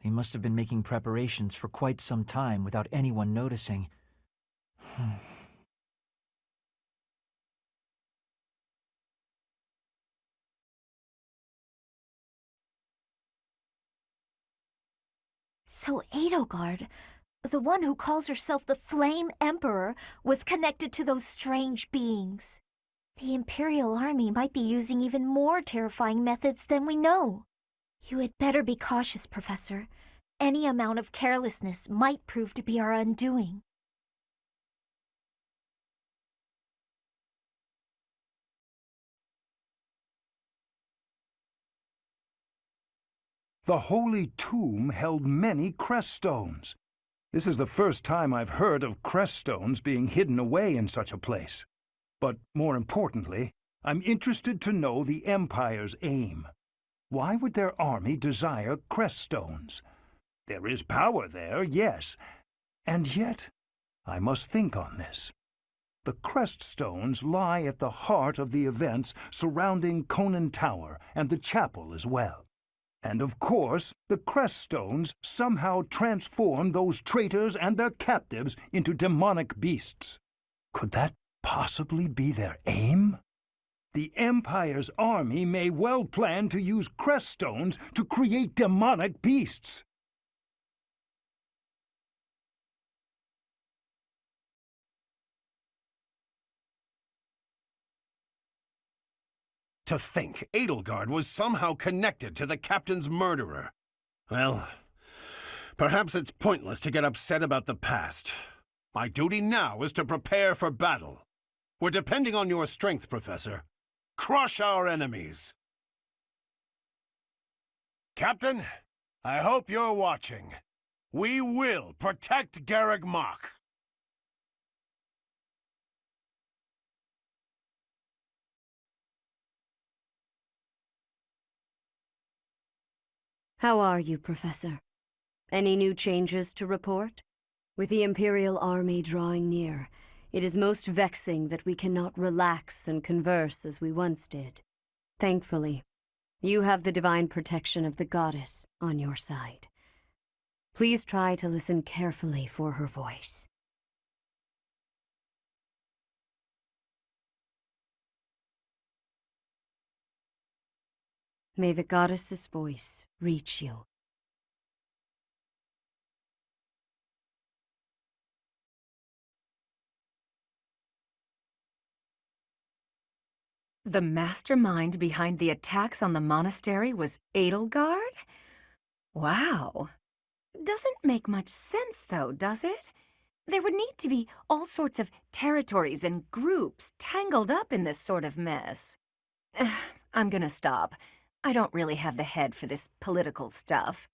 They must have been making preparations for quite some time without anyone noticing. So Edelgard, the one who calls herself the Flame Emperor, was connected to those strange beings. The Imperial Army might be using even more terrifying methods than we know. You had better be cautious, Professor. Any amount of carelessness might prove to be our undoing. The Holy Tomb held many crest stones. This is the first time I've heard of crest stones being hidden away in such a place. But more importantly, I'm interested to know the Empire's aim. Why would their army desire crest stones? There is power there, yes. And yet, I must think on this. The crest stones lie at the heart of the events surrounding Conan Tower and the chapel as well. And of course, the crest stones somehow transform those traitors and their captives into demonic beasts. Could that possibly be their aim? The Empire's army may well plan to use crest stones to create demonic beasts. To think Edelgard was somehow connected to the captain's murderer. Well, perhaps it's pointless to get upset about the past. My duty now is to prepare for battle. We're depending on your strength, Professor. Crush our enemies. Captain, I hope you're watching. We will protect Garreg Mach. How are you, Professor? Any new changes to report? With the Imperial Army drawing near, it is most vexing that we cannot relax and converse as we once did. Thankfully, you have the divine protection of the goddess on your side. Please try to listen carefully for her voice. May the goddess's voice reach you. The mastermind behind the attacks on the monastery was Edelgard? Wow. Doesn't make much sense, though, does it? There would need to be all sorts of territories and groups tangled up in this sort of mess. I'm gonna stop. I don't really have the head for this political stuff.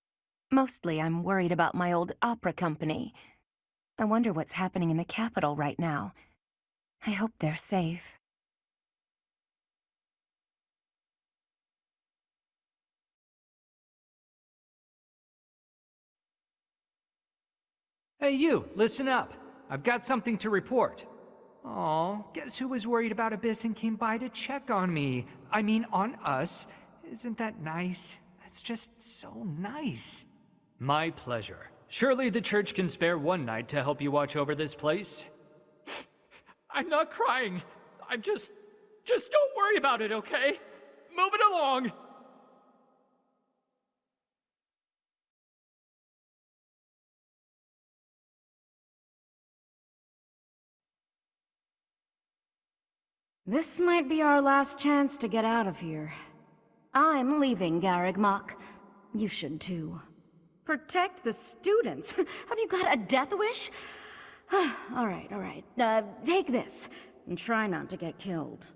Mostly I'm worried about my old opera company. I wonder what's happening in the capital right now. I hope they're safe. Hey you, listen up. I've got something to report. Aw, guess who was worried about Abyss and came by to check on me? I mean, on us. Isn't that nice? That's just so nice. My pleasure. Surely the church can spare one night to help you watch over this place. I'm not crying. I'm just don't worry about it, okay? Move it along. This might be our last chance to get out of here. I'm leaving, Garreg Mach. You should too. Protect the students? Have you got a death wish? All right. Take this, and try not to get killed.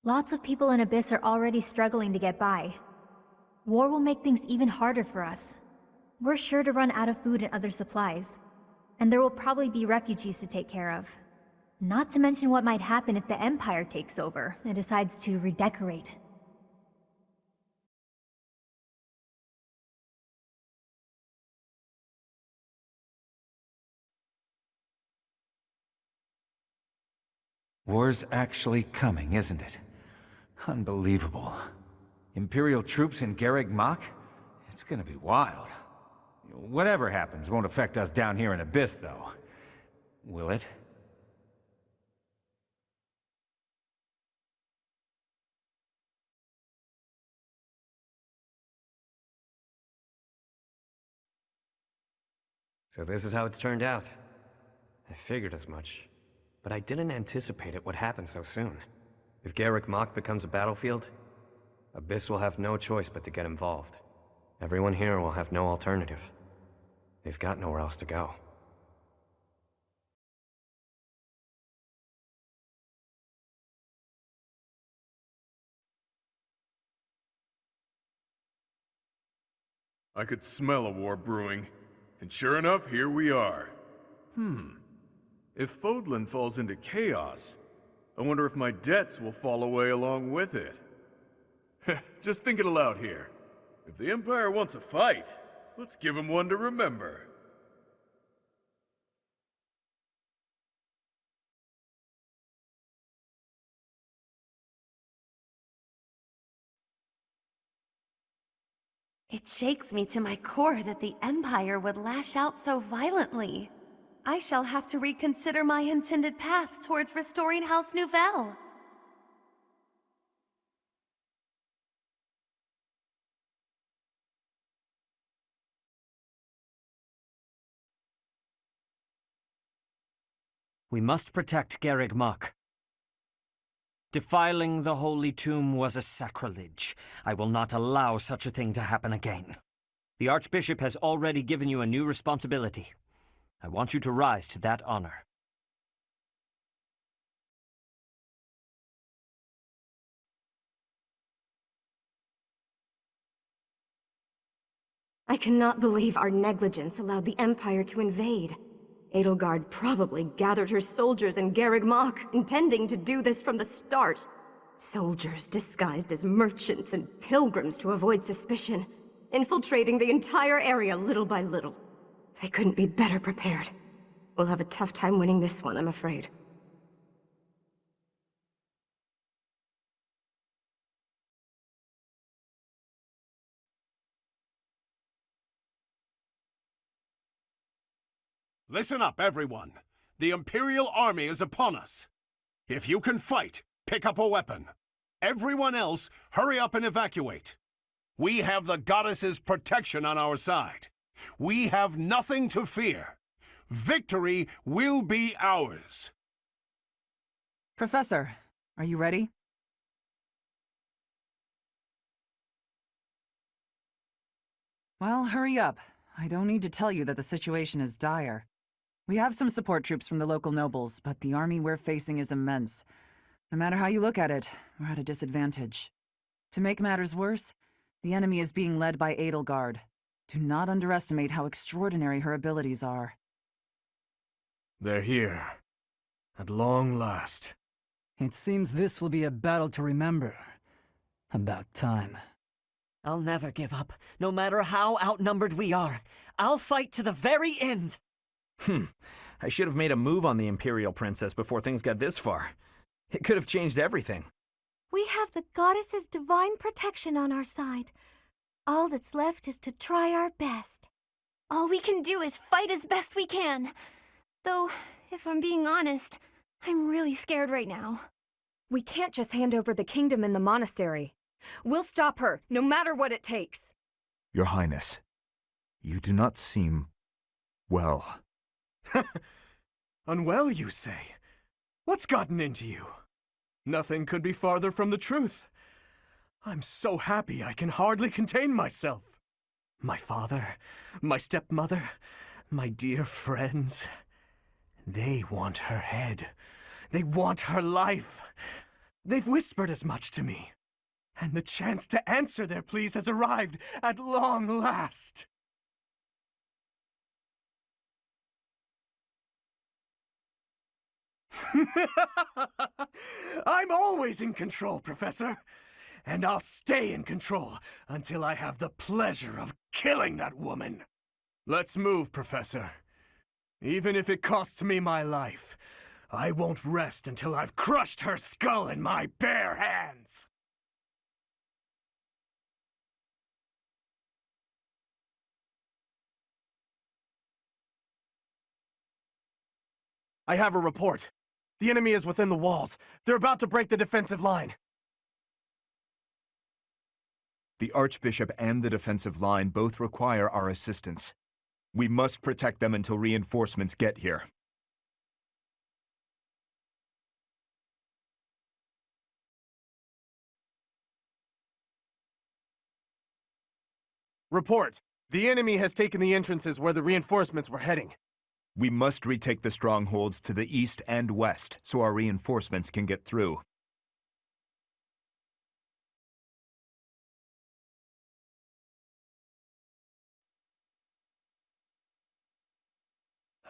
Lots of people in Abyss are already struggling to get by. War will make things even harder for us. We're sure to run out of food and other supplies, and there will probably be refugees to take care of. Not to mention what might happen if the Empire takes over and decides to redecorate. War's actually coming, isn't it? Unbelievable. Imperial troops in Garreg Mach? It's gonna be wild. Whatever happens won't affect us down here in Abyss, though. Will it? So this is how it's turned out. I figured as much, but I didn't anticipate it would happen so soon. If Garrick Mach becomes a battlefield, Abyss will have no choice but to get involved. Everyone here will have no alternative. They've got nowhere else to go. I could smell a war brewing, and sure enough, here we are. If Fodlan falls into chaos, I wonder if my debts will fall away along with it. Just thinking aloud here. If the Empire wants a fight, let's give him one to remember. It shakes me to my core that the Empire would lash out so violently. I shall have to reconsider my intended path towards restoring House Nouvelle. We must protect Garrick Mach. Defiling the Holy Tomb was a sacrilege. I will not allow such a thing to happen again. The Archbishop has already given you a new responsibility. I want you to rise to that honor. I cannot believe our negligence allowed the Empire to invade. Edelgard probably gathered her soldiers in Garrick Mach, intending to do this from the start. Soldiers disguised as merchants and pilgrims to avoid suspicion, infiltrating the entire area little by little. They couldn't be better prepared. We'll have a tough time winning this one, I'm afraid. Listen up, everyone. The Imperial Army is upon us. If you can fight, pick up a weapon. Everyone else, hurry up and evacuate. We have the Goddess's protection on our side. We have nothing to fear. Victory will be ours. Professor, are you ready? Well, hurry up. I don't need to tell you that the situation is dire. We have some support troops from the local nobles, but the army we're facing is immense. No matter how you look at it, we're at a disadvantage. To make matters worse, the enemy is being led by Edelgard. Do not underestimate how extraordinary her abilities are. They're here. At long last. It seems this will be a battle to remember. About time. I'll never give up, no matter how outnumbered we are. I'll fight to the very end! I should have made a move on the Imperial Princess before things got this far. It could have changed everything. We have the Goddess's divine protection on our side. All that's left is to try our best. All we can do is fight as best we can. Though, if I'm being honest, I'm really scared right now. We can't just hand over the kingdom and the monastery. We'll stop her, no matter what it takes. Your Highness, you do not seem well. Unwell, you say? What's gotten into you? Nothing could be farther from the truth. I'm so happy I can hardly contain myself. My father, my stepmother, my dear friends, they want her head. They want her life. They've whispered as much to me. And the chance to answer their pleas has arrived at long last. I'm always in control, Professor. And I'll stay in control until I have the pleasure of killing that woman. Let's move, Professor. Even if it costs me my life, I won't rest until I've crushed her skull in my bare hands. I have a report. The enemy is within the walls. They're about to break the defensive line. The Archbishop and the defensive line both require our assistance. We must protect them until reinforcements get here. Report. The enemy has taken the entrances where the reinforcements were heading. We must retake the strongholds to the east and west so our reinforcements can get through.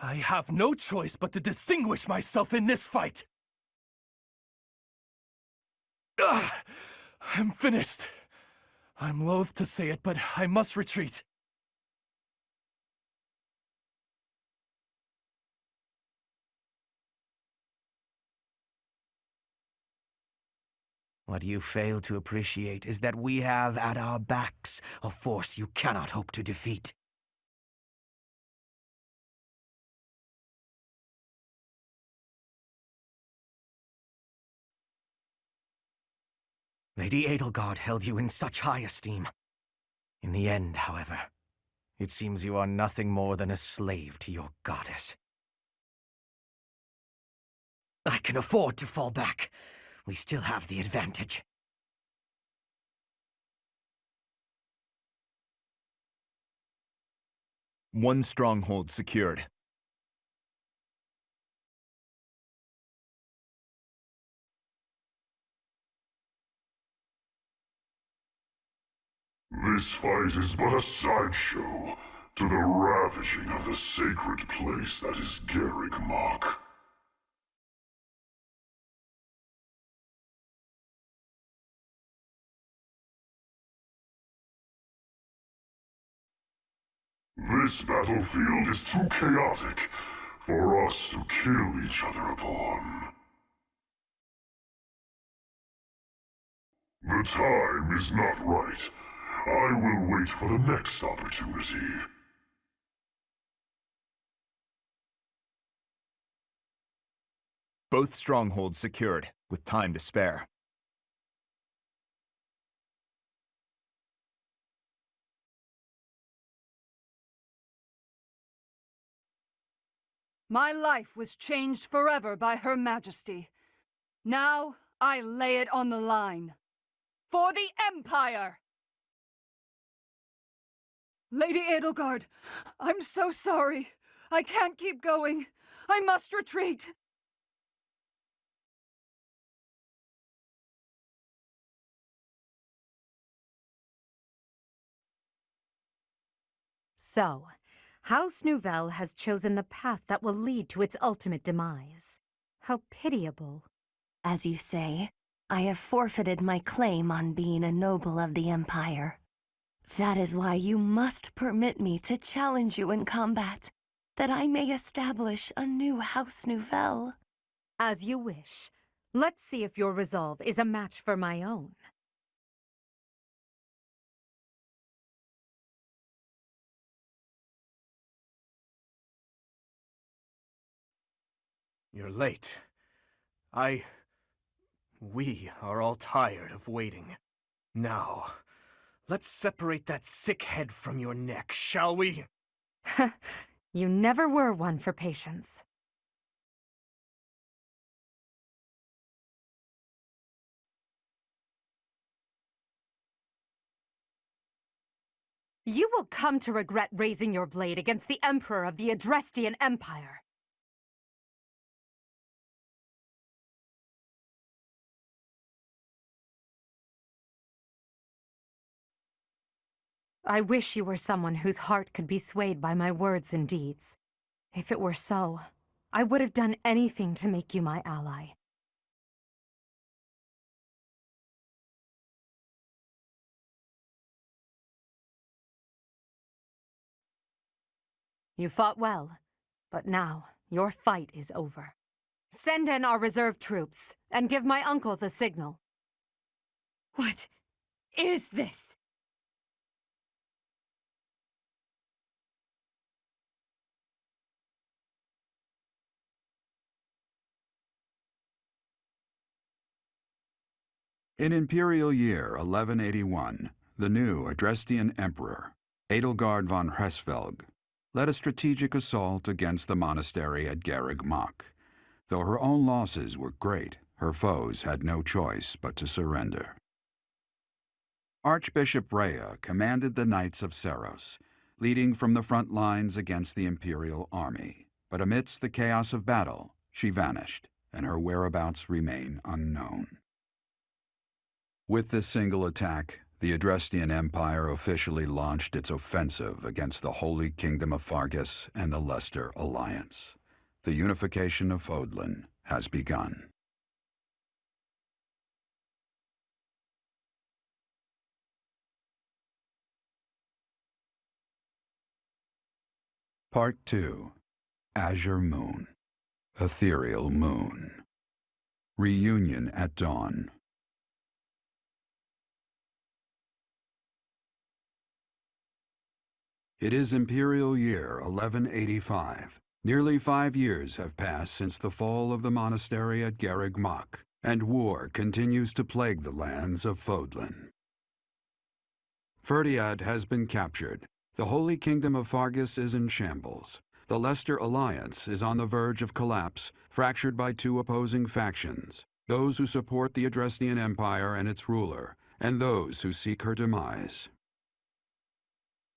I have no choice but to distinguish myself in this fight. Ugh, I'm finished. I'm loath to say it, but I must retreat. What you fail to appreciate is that we have at our backs a force you cannot hope to defeat. Lady Edelgard held you in such high esteem. In the end, however, it seems you are nothing more than a slave to your goddess. I can afford to fall back. We still have the advantage. One stronghold secured. This fight is but a sideshow to the ravaging of the sacred place that is Garrick Mach. This battlefield is too chaotic for us to kill each other upon. The time is not right. I will wait for the next opportunity. Both strongholds secured, with time to spare. My life was changed forever by Her Majesty. Now, I lay it on the line. For the Empire! Lady Edelgard, I'm so sorry. I can't keep going. I must retreat. So, House Nouvelle has chosen the path that will lead to its ultimate demise. How pitiable. As you say, I have forfeited my claim on being a noble of the Empire. That is why you must permit me to challenge you in combat, that I may establish a new House Nouvelle. As you wish. Let's see if your resolve is a match for my own. You're late. We are all tired of waiting. Now, let's separate that sick head from your neck, shall we? You never were one for patience. You will come to regret raising your blade against the Emperor of the Adrestian Empire. I wish you were someone whose heart could be swayed by my words and deeds. If it were so, I would have done anything to make you my ally. You fought well, but now your fight is over. Send in our reserve troops, and give my uncle the signal. What is this? In Imperial Year 1181, the new Adrestian Emperor, Edelgard von Hresvelg, led a strategic assault against the monastery at Garreg Mach. Though her own losses were great, her foes had no choice but to surrender. Archbishop Rhea commanded the Knights of Seros, leading from the front lines against the Imperial army. But amidst the chaos of battle, she vanished, and her whereabouts remain unknown. With this single attack, the Adrestian Empire officially launched its offensive against the Holy Kingdom of Fargus and the Leicester Alliance. The unification of Fodlan has begun. Part 2. Azure Moon. Ethereal Moon. Reunion at Dawn. It is Imperial Year 1185. Nearly 5 years have passed since the fall of the monastery at Garreg Mach, and war continues to plague the lands of Fodlan. Ferdiad has been captured. The Holy Kingdom of Fargus is in shambles. The Leicester Alliance is on the verge of collapse, fractured by 2 opposing factions, those who support the Adrestian Empire and its ruler, and those who seek her demise.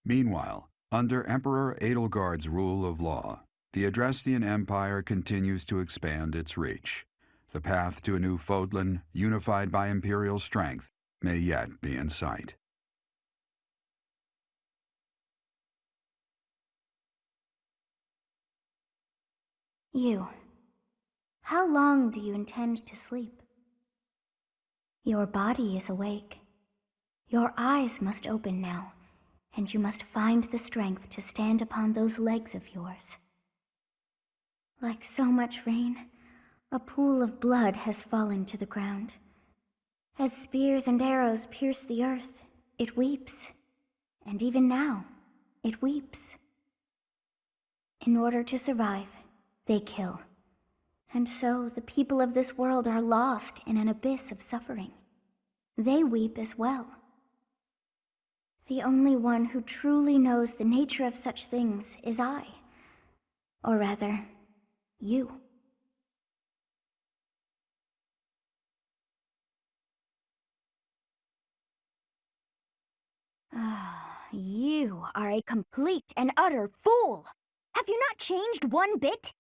Meanwhile, under Emperor Edelgard's rule of law, the Adrestian Empire continues to expand its reach. The path to a new Fodlan, unified by imperial strength, may yet be in sight. You. How long do you intend to sleep? Your body is awake. Your eyes must open now, and you must find the strength to stand upon those legs of yours. Like so much rain, a pool of blood has fallen to the ground. As spears and arrows pierce the earth, it weeps. And even now, it weeps. In order to survive, they kill. And so the people of this world are lost in an abyss of suffering. They weep as well. The only one who truly knows the nature of such things is I. Or rather, you. You are a complete and utter fool! Have you not changed one bit?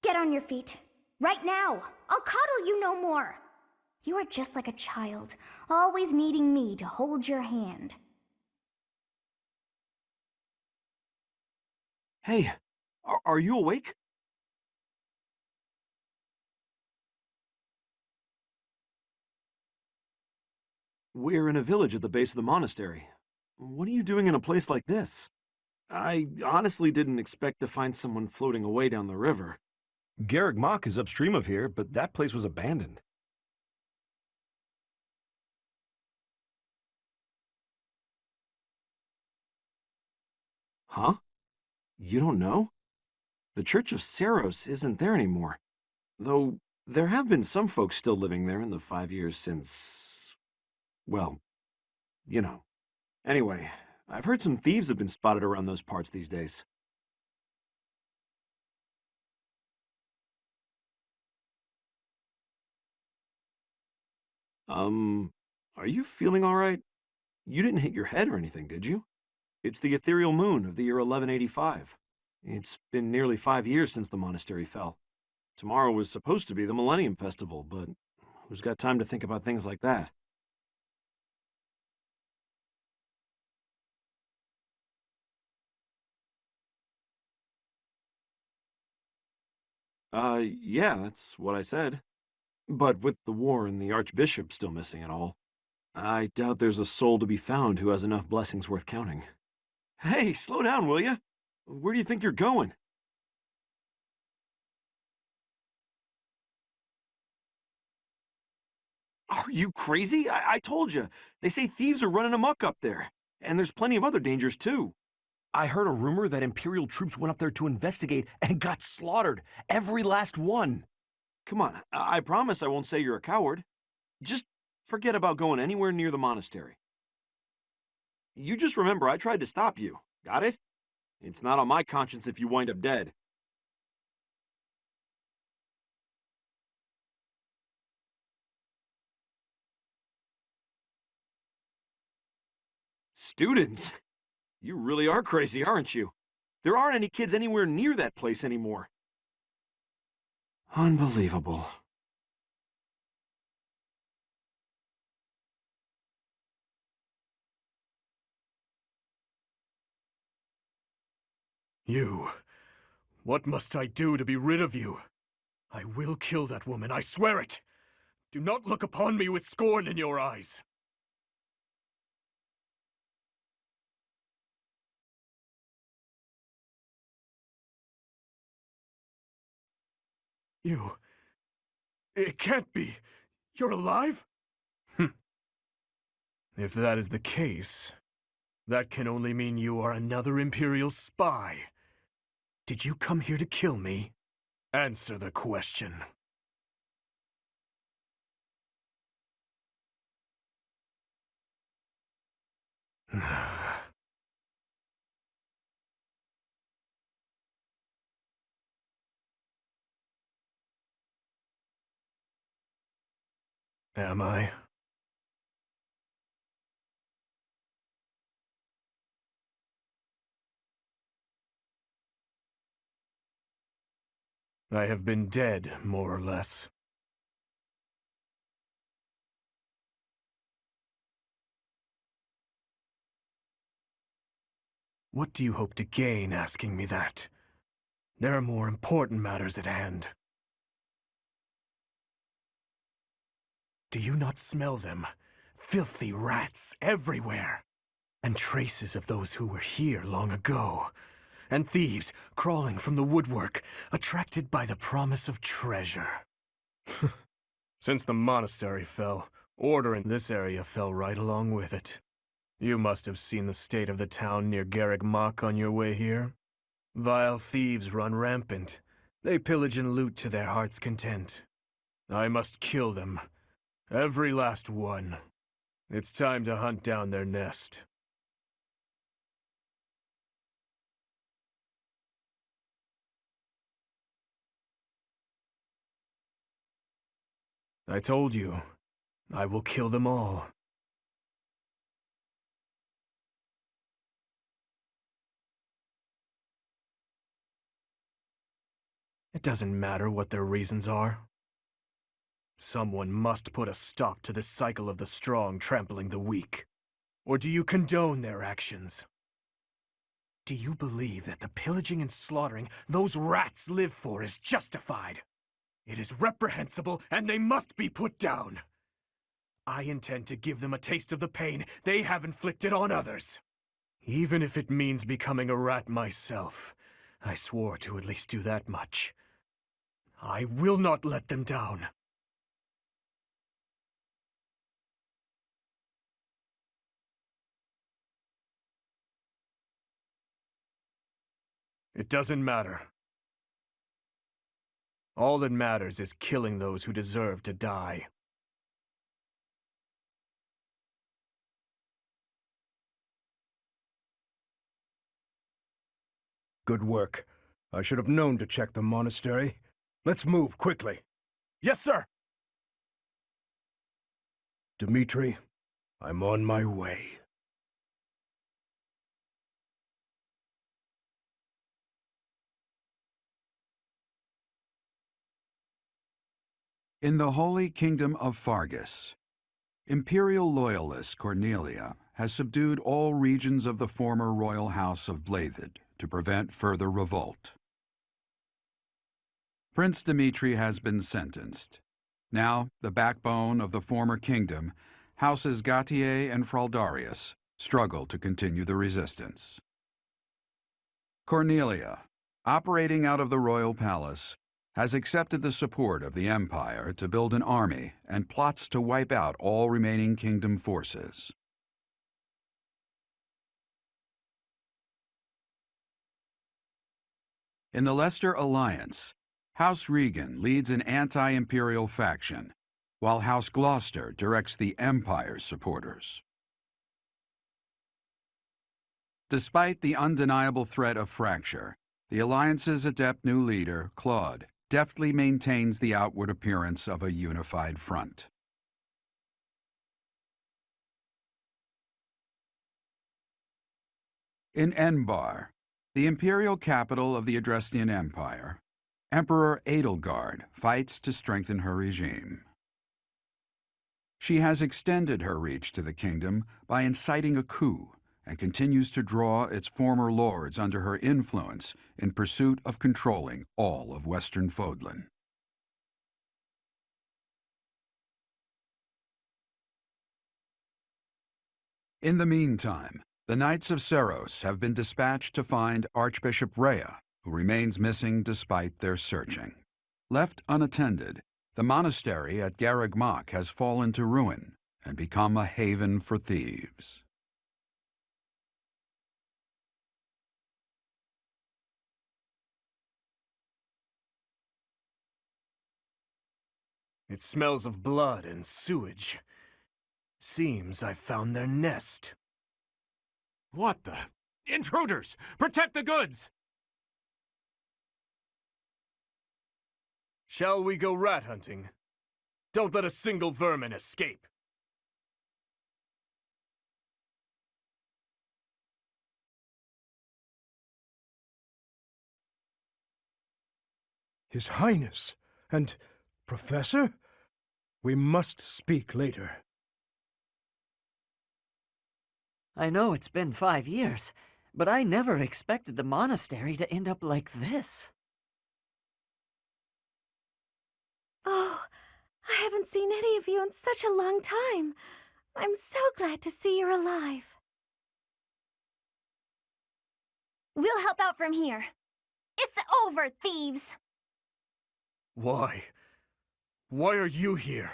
Get on your feet. Right now. I'll coddle you no more. You are just like a child, always needing me to hold your hand. Hey, are you awake? We're in a village at the base of the monastery. What are you doing in a place like this? I honestly didn't expect to find someone floating away down the river. Garreg Mach is upstream of here, but that place was abandoned. Huh? You don't know? The Church of Seros isn't there anymore. Though there have been some folks still living there in the 5 years since... well, you know. Anyway, I've heard some thieves have been spotted around those parts these days. Are you feeling all right? You didn't hit your head or anything, did you? It's the ethereal moon of the year 1185. It's been nearly 5 years since the monastery fell. Tomorrow was supposed to be the Millennium Festival, but who's got time to think about things like that? Yeah, that's what I said. But with the war and the Archbishop still missing it all, I doubt there's a soul to be found who has enough blessings worth counting. Hey, slow down, will ya? Where do you think you're going? Are you crazy? I told you. They say thieves are running amok up there. And there's plenty of other dangers, too. I heard a rumor that Imperial troops went up there to investigate and got slaughtered. Every last one. Come on, I promise I won't say you're a coward. Just forget about going anywhere near the monastery. You just remember I tried to stop you. Got it? It's not on my conscience if you wind up dead. Students? You really are crazy, aren't you? There aren't any kids anywhere near that place anymore. Unbelievable. You. What must I do to be rid of you? I will kill that woman, I swear it! Do not look upon me with scorn in your eyes! You... It can't be! You're alive? If that is the case, that can only mean you are another Imperial spy. Did you come here to kill me? Answer the question. Am I? I have been dead, more or less. What do you hope to gain asking me that? There are more important matters at hand. Do you not smell them? Filthy rats everywhere! And traces of those who were here long ago. And thieves crawling from the woodwork, attracted by the promise of treasure. Since the monastery fell, order in this area fell right along with it. You must have seen the state of the town near Garrick Mach on your way here. Vile thieves run rampant. They pillage and loot to their heart's content. I must kill them. Every last one. It's time to hunt down their nest. I told you, I will kill them all. It doesn't matter what their reasons are. Someone must put a stop to this cycle of the strong trampling the weak. Or do you condone their actions? Do you believe that the pillaging and slaughtering those rats live for is justified? It is reprehensible, and they must be put down. I intend to give them a taste of the pain they have inflicted on others. Even if it means becoming a rat myself, I swore to at least do that much. I will not let them down. It doesn't matter. All that matters is killing those who deserve to die. Good work. I should have known to check the monastery. Let's move quickly. Yes, sir! Dmitri, I'm on my way. In the Holy Kingdom of Fargus, Imperial loyalist Cornelia has subdued all regions of the former royal house of Blathed to prevent further revolt. Prince Dmitri has been sentenced. Now, the backbone of the former kingdom, Houses Gautier and Fraldarius, struggle to continue the resistance. Cornelia, operating out of the royal palace, has accepted the support of the Empire to build an army and plots to wipe out all remaining kingdom forces. In the Leicester Alliance, House Regan leads an anti-imperial faction, while House Gloucester directs the Empire's supporters. Despite the undeniable threat of fracture, the Alliance's adept new leader, Claude, deftly maintains the outward appearance of a unified front. In Enbar, the imperial capital of the Adrestian Empire, Emperor Edelgard fights to strengthen her regime. She has extended her reach to the kingdom by inciting a coup and continues to draw its former lords under her influence in pursuit of controlling all of Western Fodlan. In the meantime, the Knights of Seros have been dispatched to find Archbishop Rhea, who remains missing despite their searching. Left unattended, the monastery at Garreg Mach has fallen to ruin and become a haven for thieves. It smells of blood and sewage. Seems I found their nest. What the? Intruders! Protect the goods! Shall we go rat hunting? Don't let a single vermin escape. His Highness and Professor? We must speak later. I know it's been 5 years, but I never expected the monastery to end up like this. Oh, I haven't seen any of you in such a long time. I'm so glad to see you're alive. We'll help out from here. It's over, thieves! Why? Why are you here?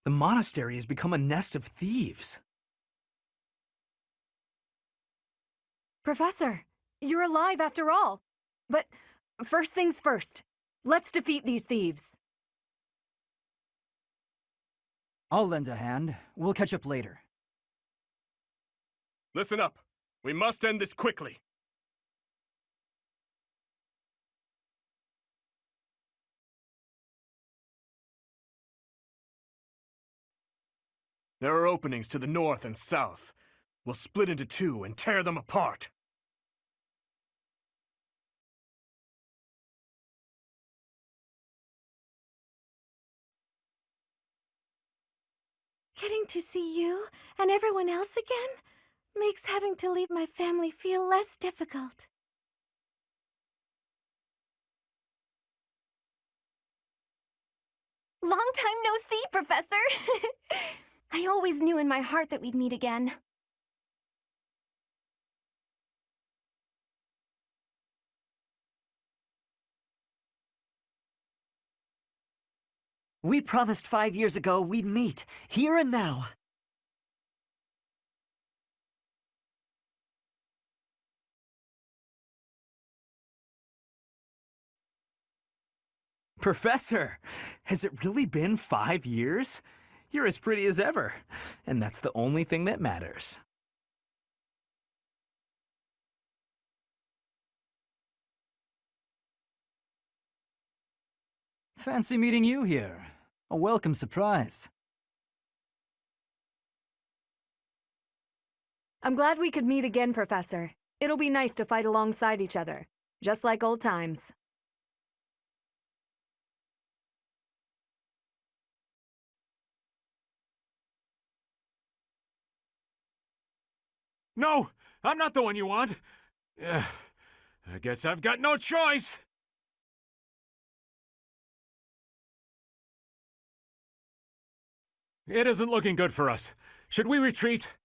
The monastery has become a nest of thieves. Professor, you're alive after all. But first things first, let's defeat these thieves. I'll lend a hand. We'll catch up later. Listen up. We must end this quickly. There are openings to the north and south. We'll split into two and tear them apart. Getting to see you and everyone else again makes having to leave my family feel less difficult. Long time no see, Professor! I always knew in my heart that we'd meet again. We promised 5 years ago we'd meet, here and now. Professor, has it really been 5 years? You're as pretty as ever, and that's the only thing that matters. Fancy meeting you here. A welcome surprise. I'm glad we could meet again, Professor. It'll be nice to fight alongside each other, just like old times. No! I'm not the one you want! I guess I've got no choice! It isn't looking good for us. Should we retreat?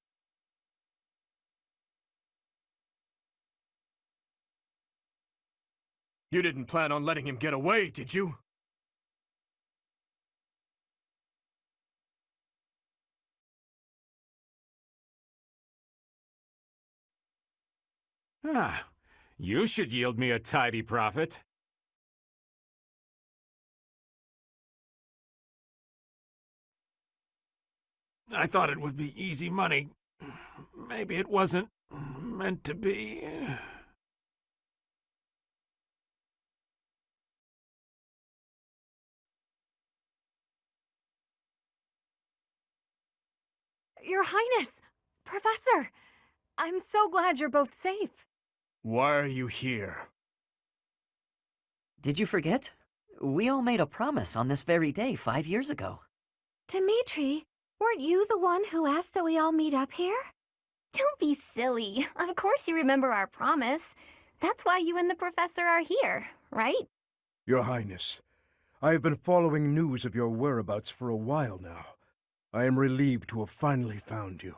You didn't plan on letting him get away, did you? Ah, you should yield me a tidy profit. I thought it would be easy money. Maybe it wasn't meant to be. Your Highness! Professor! I'm so glad you're both safe. Why are you here? Did you forget? We all made a promise on this very day 5 years ago. Dimitri, weren't you the one who asked that we all meet up here? Don't be silly. Of course you remember our promise. That's why you and the professor are here, right? Your Highness, I have been following news of your whereabouts for a while now. I am relieved to have finally found you.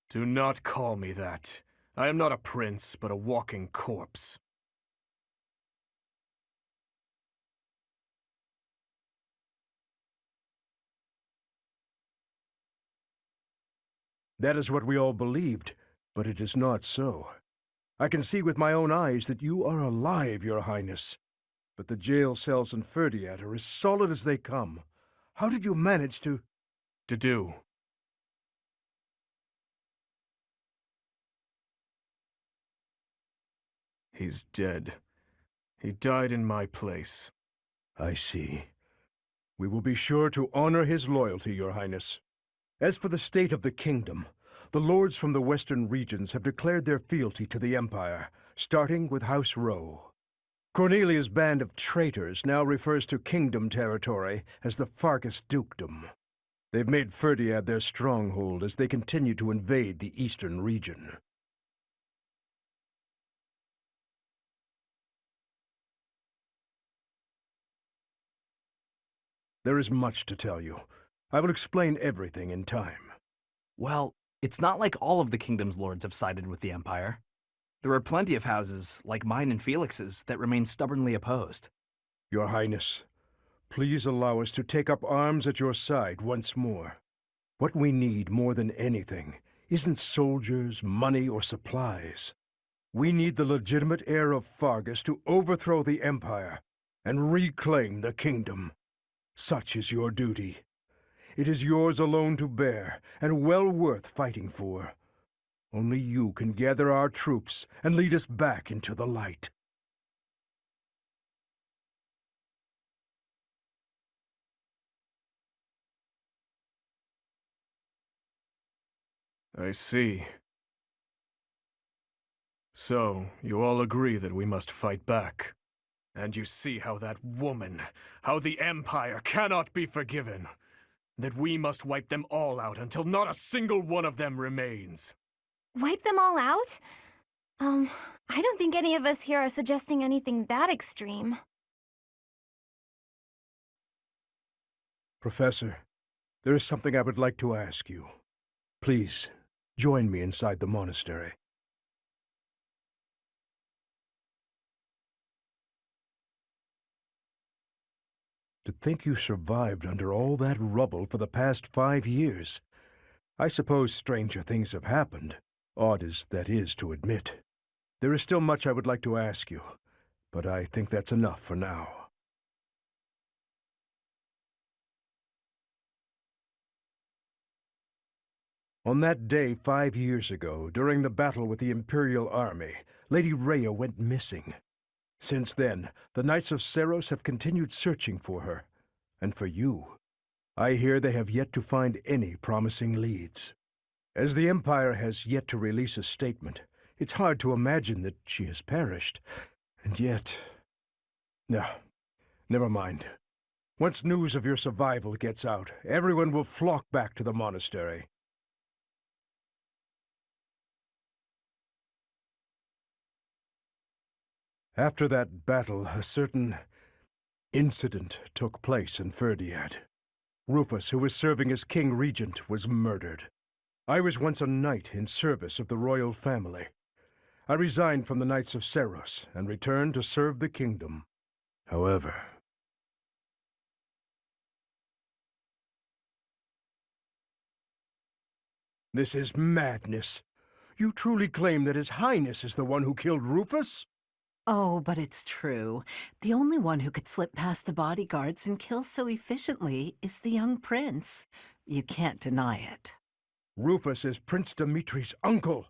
Do not call me that. I am not a prince, but a walking corpse. That is what we all believed, but it is not so. I can see with my own eyes that you are alive, Your Highness. But the jail cells in Ferdiad are as solid as they come. How did you manage to do? He's dead. He died in my place. I see. We will be sure to honor his loyalty, Your Highness. As for the state of the kingdom, the lords from the western regions have declared their fealty to the Empire, starting with House Rowe. Cornelia's band of traitors now refers to kingdom territory as the Fargus Dukedom. They've made Ferdiad their stronghold as they continue to invade the eastern region. There is much to tell you. I will explain everything in time. Well, it's not like all of the kingdom's lords have sided with the Empire. There are plenty of houses, like mine and Felix's, that remain stubbornly opposed. Your Highness, please allow us to take up arms at your side once more. What we need more than anything isn't soldiers, money, or supplies. We need the legitimate heir of Fargus to overthrow the Empire and reclaim the kingdom. Such is your duty. It is yours alone to bear, and well worth fighting for. Only you can gather our troops and lead us back into the light. I see. So, you all agree that we must fight back. And you see how that woman, how the Empire cannot be forgiven. That we must wipe them all out until not a single one of them remains. Wipe them all out? I don't think any of us here are suggesting anything that extreme. Professor, there is something I would like to ask you. Please, join me inside the monastery. To think you survived under all that rubble for the past 5 years. I suppose stranger things have happened, odd as that is to admit. There is still much I would like to ask you, but I think that's enough for now. On that day 5 years ago, during the battle with the Imperial Army, Lady Rhea went missing. Since then, the Knights of Seiros have continued searching for her. And for you, I hear they have yet to find any promising leads. As the Empire has yet to release a statement, it's hard to imagine that she has perished. And yet... No, never mind. Once news of your survival gets out, everyone will flock back to the monastery. After that battle, a certain incident took place in Ferdiad. Rufus, who was serving as King Regent, was murdered. I was once a knight in service of the royal family. I resigned from the Knights of Seiros and returned to serve the kingdom. However... This is madness. You truly claim that His Highness is the one who killed Rufus? Oh, but it's true. The only one who could slip past the bodyguards and kill so efficiently is the young prince. You can't deny it. Rufus is Prince Dimitri's uncle.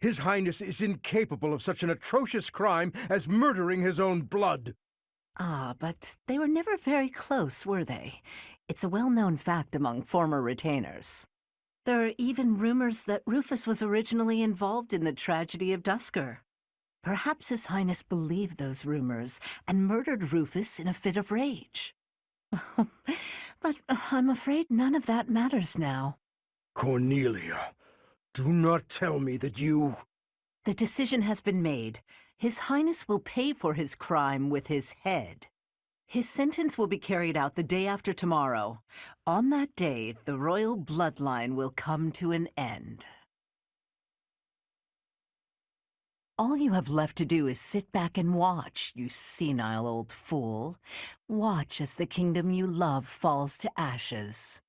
His Highness is incapable of such an atrocious crime as murdering his own blood. Ah, but they were never very close, were they? It's a well-known fact among former retainers. There are even rumors that Rufus was originally involved in the tragedy of Dusker. Perhaps His Highness believed those rumors and murdered Rufus in a fit of rage. But I'm afraid none of that matters now. Cornelia, do not tell me that you... The decision has been made. His Highness will pay for his crime with his head. His sentence will be carried out the day after tomorrow. On that day, the royal bloodline will come to an end. All you have left to do is sit back and watch, you senile old fool. Watch as the kingdom you love falls to ashes.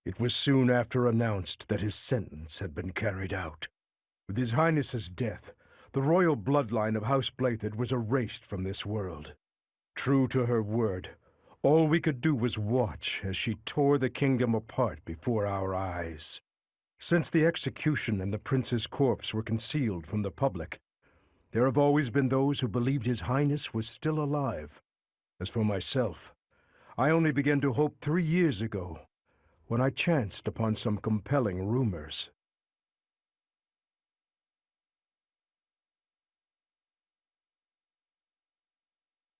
It was soon after announced that his sentence had been carried out. With His Highness's death, the royal bloodline of House Blathid was erased from this world. True to her word, all we could do was watch as she tore the kingdom apart before our eyes. Since the execution and the prince's corpse were concealed from the public, there have always been those who believed His Highness was still alive. As for myself, I only began to hope 3 years ago, when I chanced upon some compelling rumors.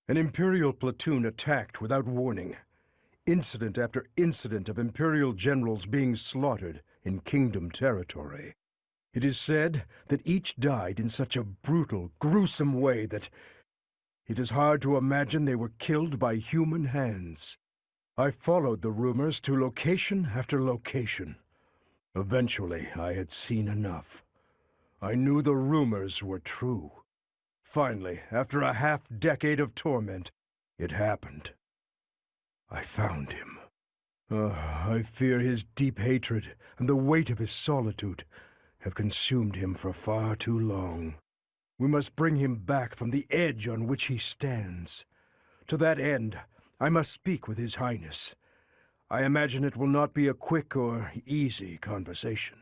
An Imperial platoon attacked without warning. Incident after incident of Imperial generals being slaughtered in Kingdom territory. It is said that each died in such a brutal, gruesome way that it is hard to imagine they were killed by human hands. I followed the rumors to location after location. Eventually, I had seen enough. I knew the rumors were true. Finally, after a half-decade of torment, it happened. I found him. I fear his deep hatred and the weight of his solitude have consumed him for far too long. We must bring him back from the edge on which he stands. To that end, I must speak with His Highness. I imagine it will not be a quick or easy conversation.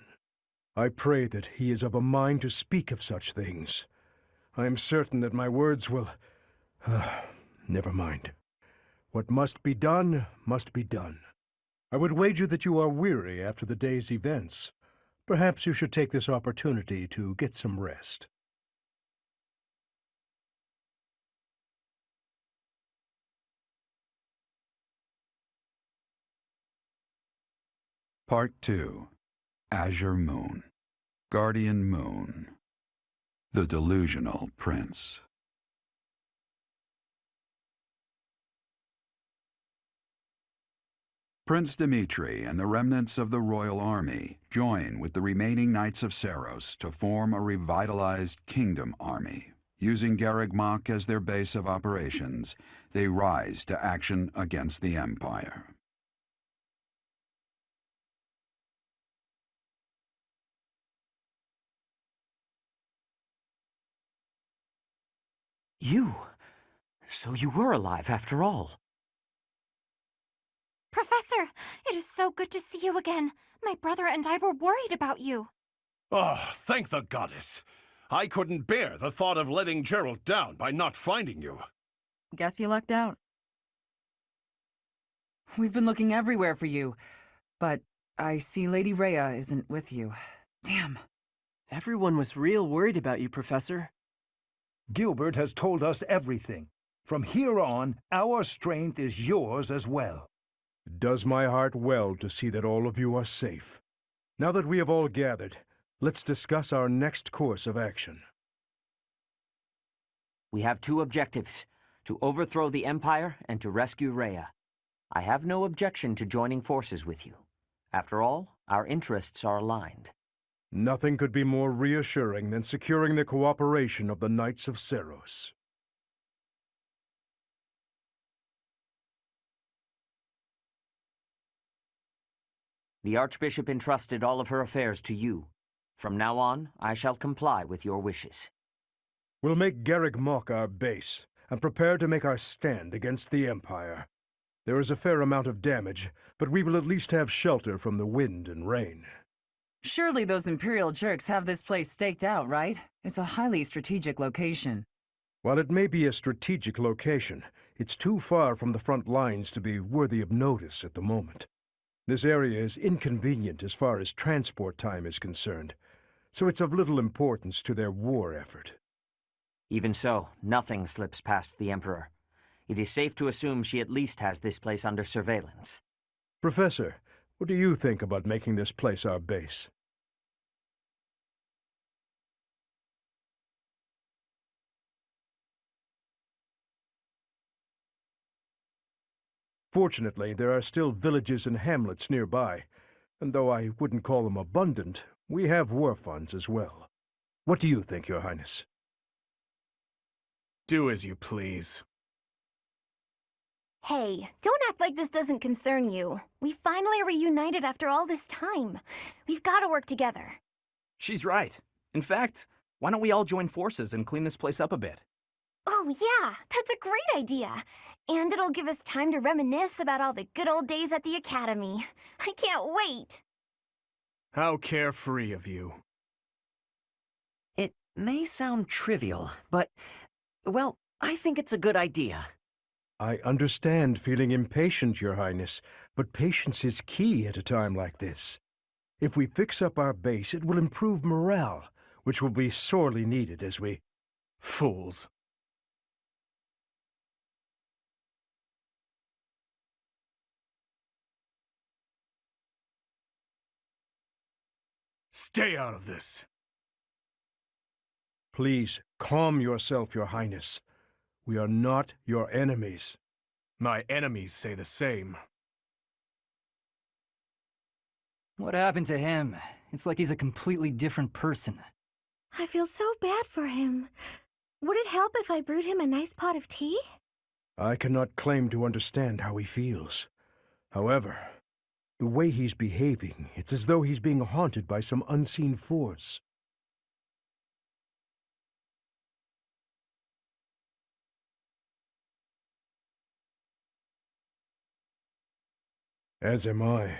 I pray that he is of a mind to speak of such things. I am certain that my words will... never mind. What must be done, must be done. I would wager that you are weary after the day's events. Perhaps you should take this opportunity to get some rest. Part 2. Azure Moon. Guardian Moon. The Delusional Prince. Prince Dimitri and the remnants of the royal army join with the remaining Knights of Seiros to form a revitalized kingdom army. Using Garreg Mach as their base of operations, they rise to action against the Empire. You? So you were alive after all. Professor, it is so good to see you again. My brother and I were worried about you. Oh, thank the goddess. I couldn't bear the thought of letting Gerald down by not finding you. Guess you lucked out. We've been looking everywhere for you, but I see Lady Rhea isn't with you. Damn. Everyone was real worried about you, Professor. Gilbert has told us everything. From here on, our strength is yours as well. It does my heart well to see that all of you are safe. Now that we have all gathered, let's discuss our next course of action. We have 2 objectives: to overthrow the Empire and to rescue Rhea. I have no objection to joining forces with you. After all, our interests are aligned. Nothing could be more reassuring than securing the cooperation of the Knights of Seiros. The Archbishop entrusted all of her affairs to you. From now on, I shall comply with your wishes. We'll make Garreg Mach our base, and prepare to make our stand against the Empire. There is a fair amount of damage, but we will at least have shelter from the wind and rain. Surely those Imperial jerks have this place staked out, right? It's a highly strategic location. While it may be a strategic location, it's too far from the front lines to be worthy of notice at the moment. This area is inconvenient as far as transport time is concerned, so it's of little importance to their war effort. Even so, nothing slips past the Emperor. It is safe to assume she at least has this place under surveillance. Professor, what do you think about making this place our base? Fortunately, there are still villages and hamlets nearby, and though I wouldn't call them abundant, we have war funds as well. What do you think, Your Highness? Do as you please. Hey, don't act like this doesn't concern you. We finally reunited after all this time. We've got to work together. She's right. In fact, why don't we all join forces and clean this place up a bit? Oh yeah, that's a great idea. And it'll give us time to reminisce about all the good old days at the Academy. I can't wait. How carefree of you. It may sound trivial, but, well, I think it's a good idea. I understand feeling impatient, Your Highness, but patience is key at a time like this. If we fix up our base, it will improve morale, which will be sorely needed as we... Fools. Stay out of this. Please, calm yourself, Your Highness. We are not your enemies. My enemies say the same. What happened to him? It's like he's a completely different person. I feel so bad for him. Would it help if I brewed him a nice pot of tea? I cannot claim to understand how he feels. However, the way he's behaving, it's as though he's being haunted by some unseen force. As am I.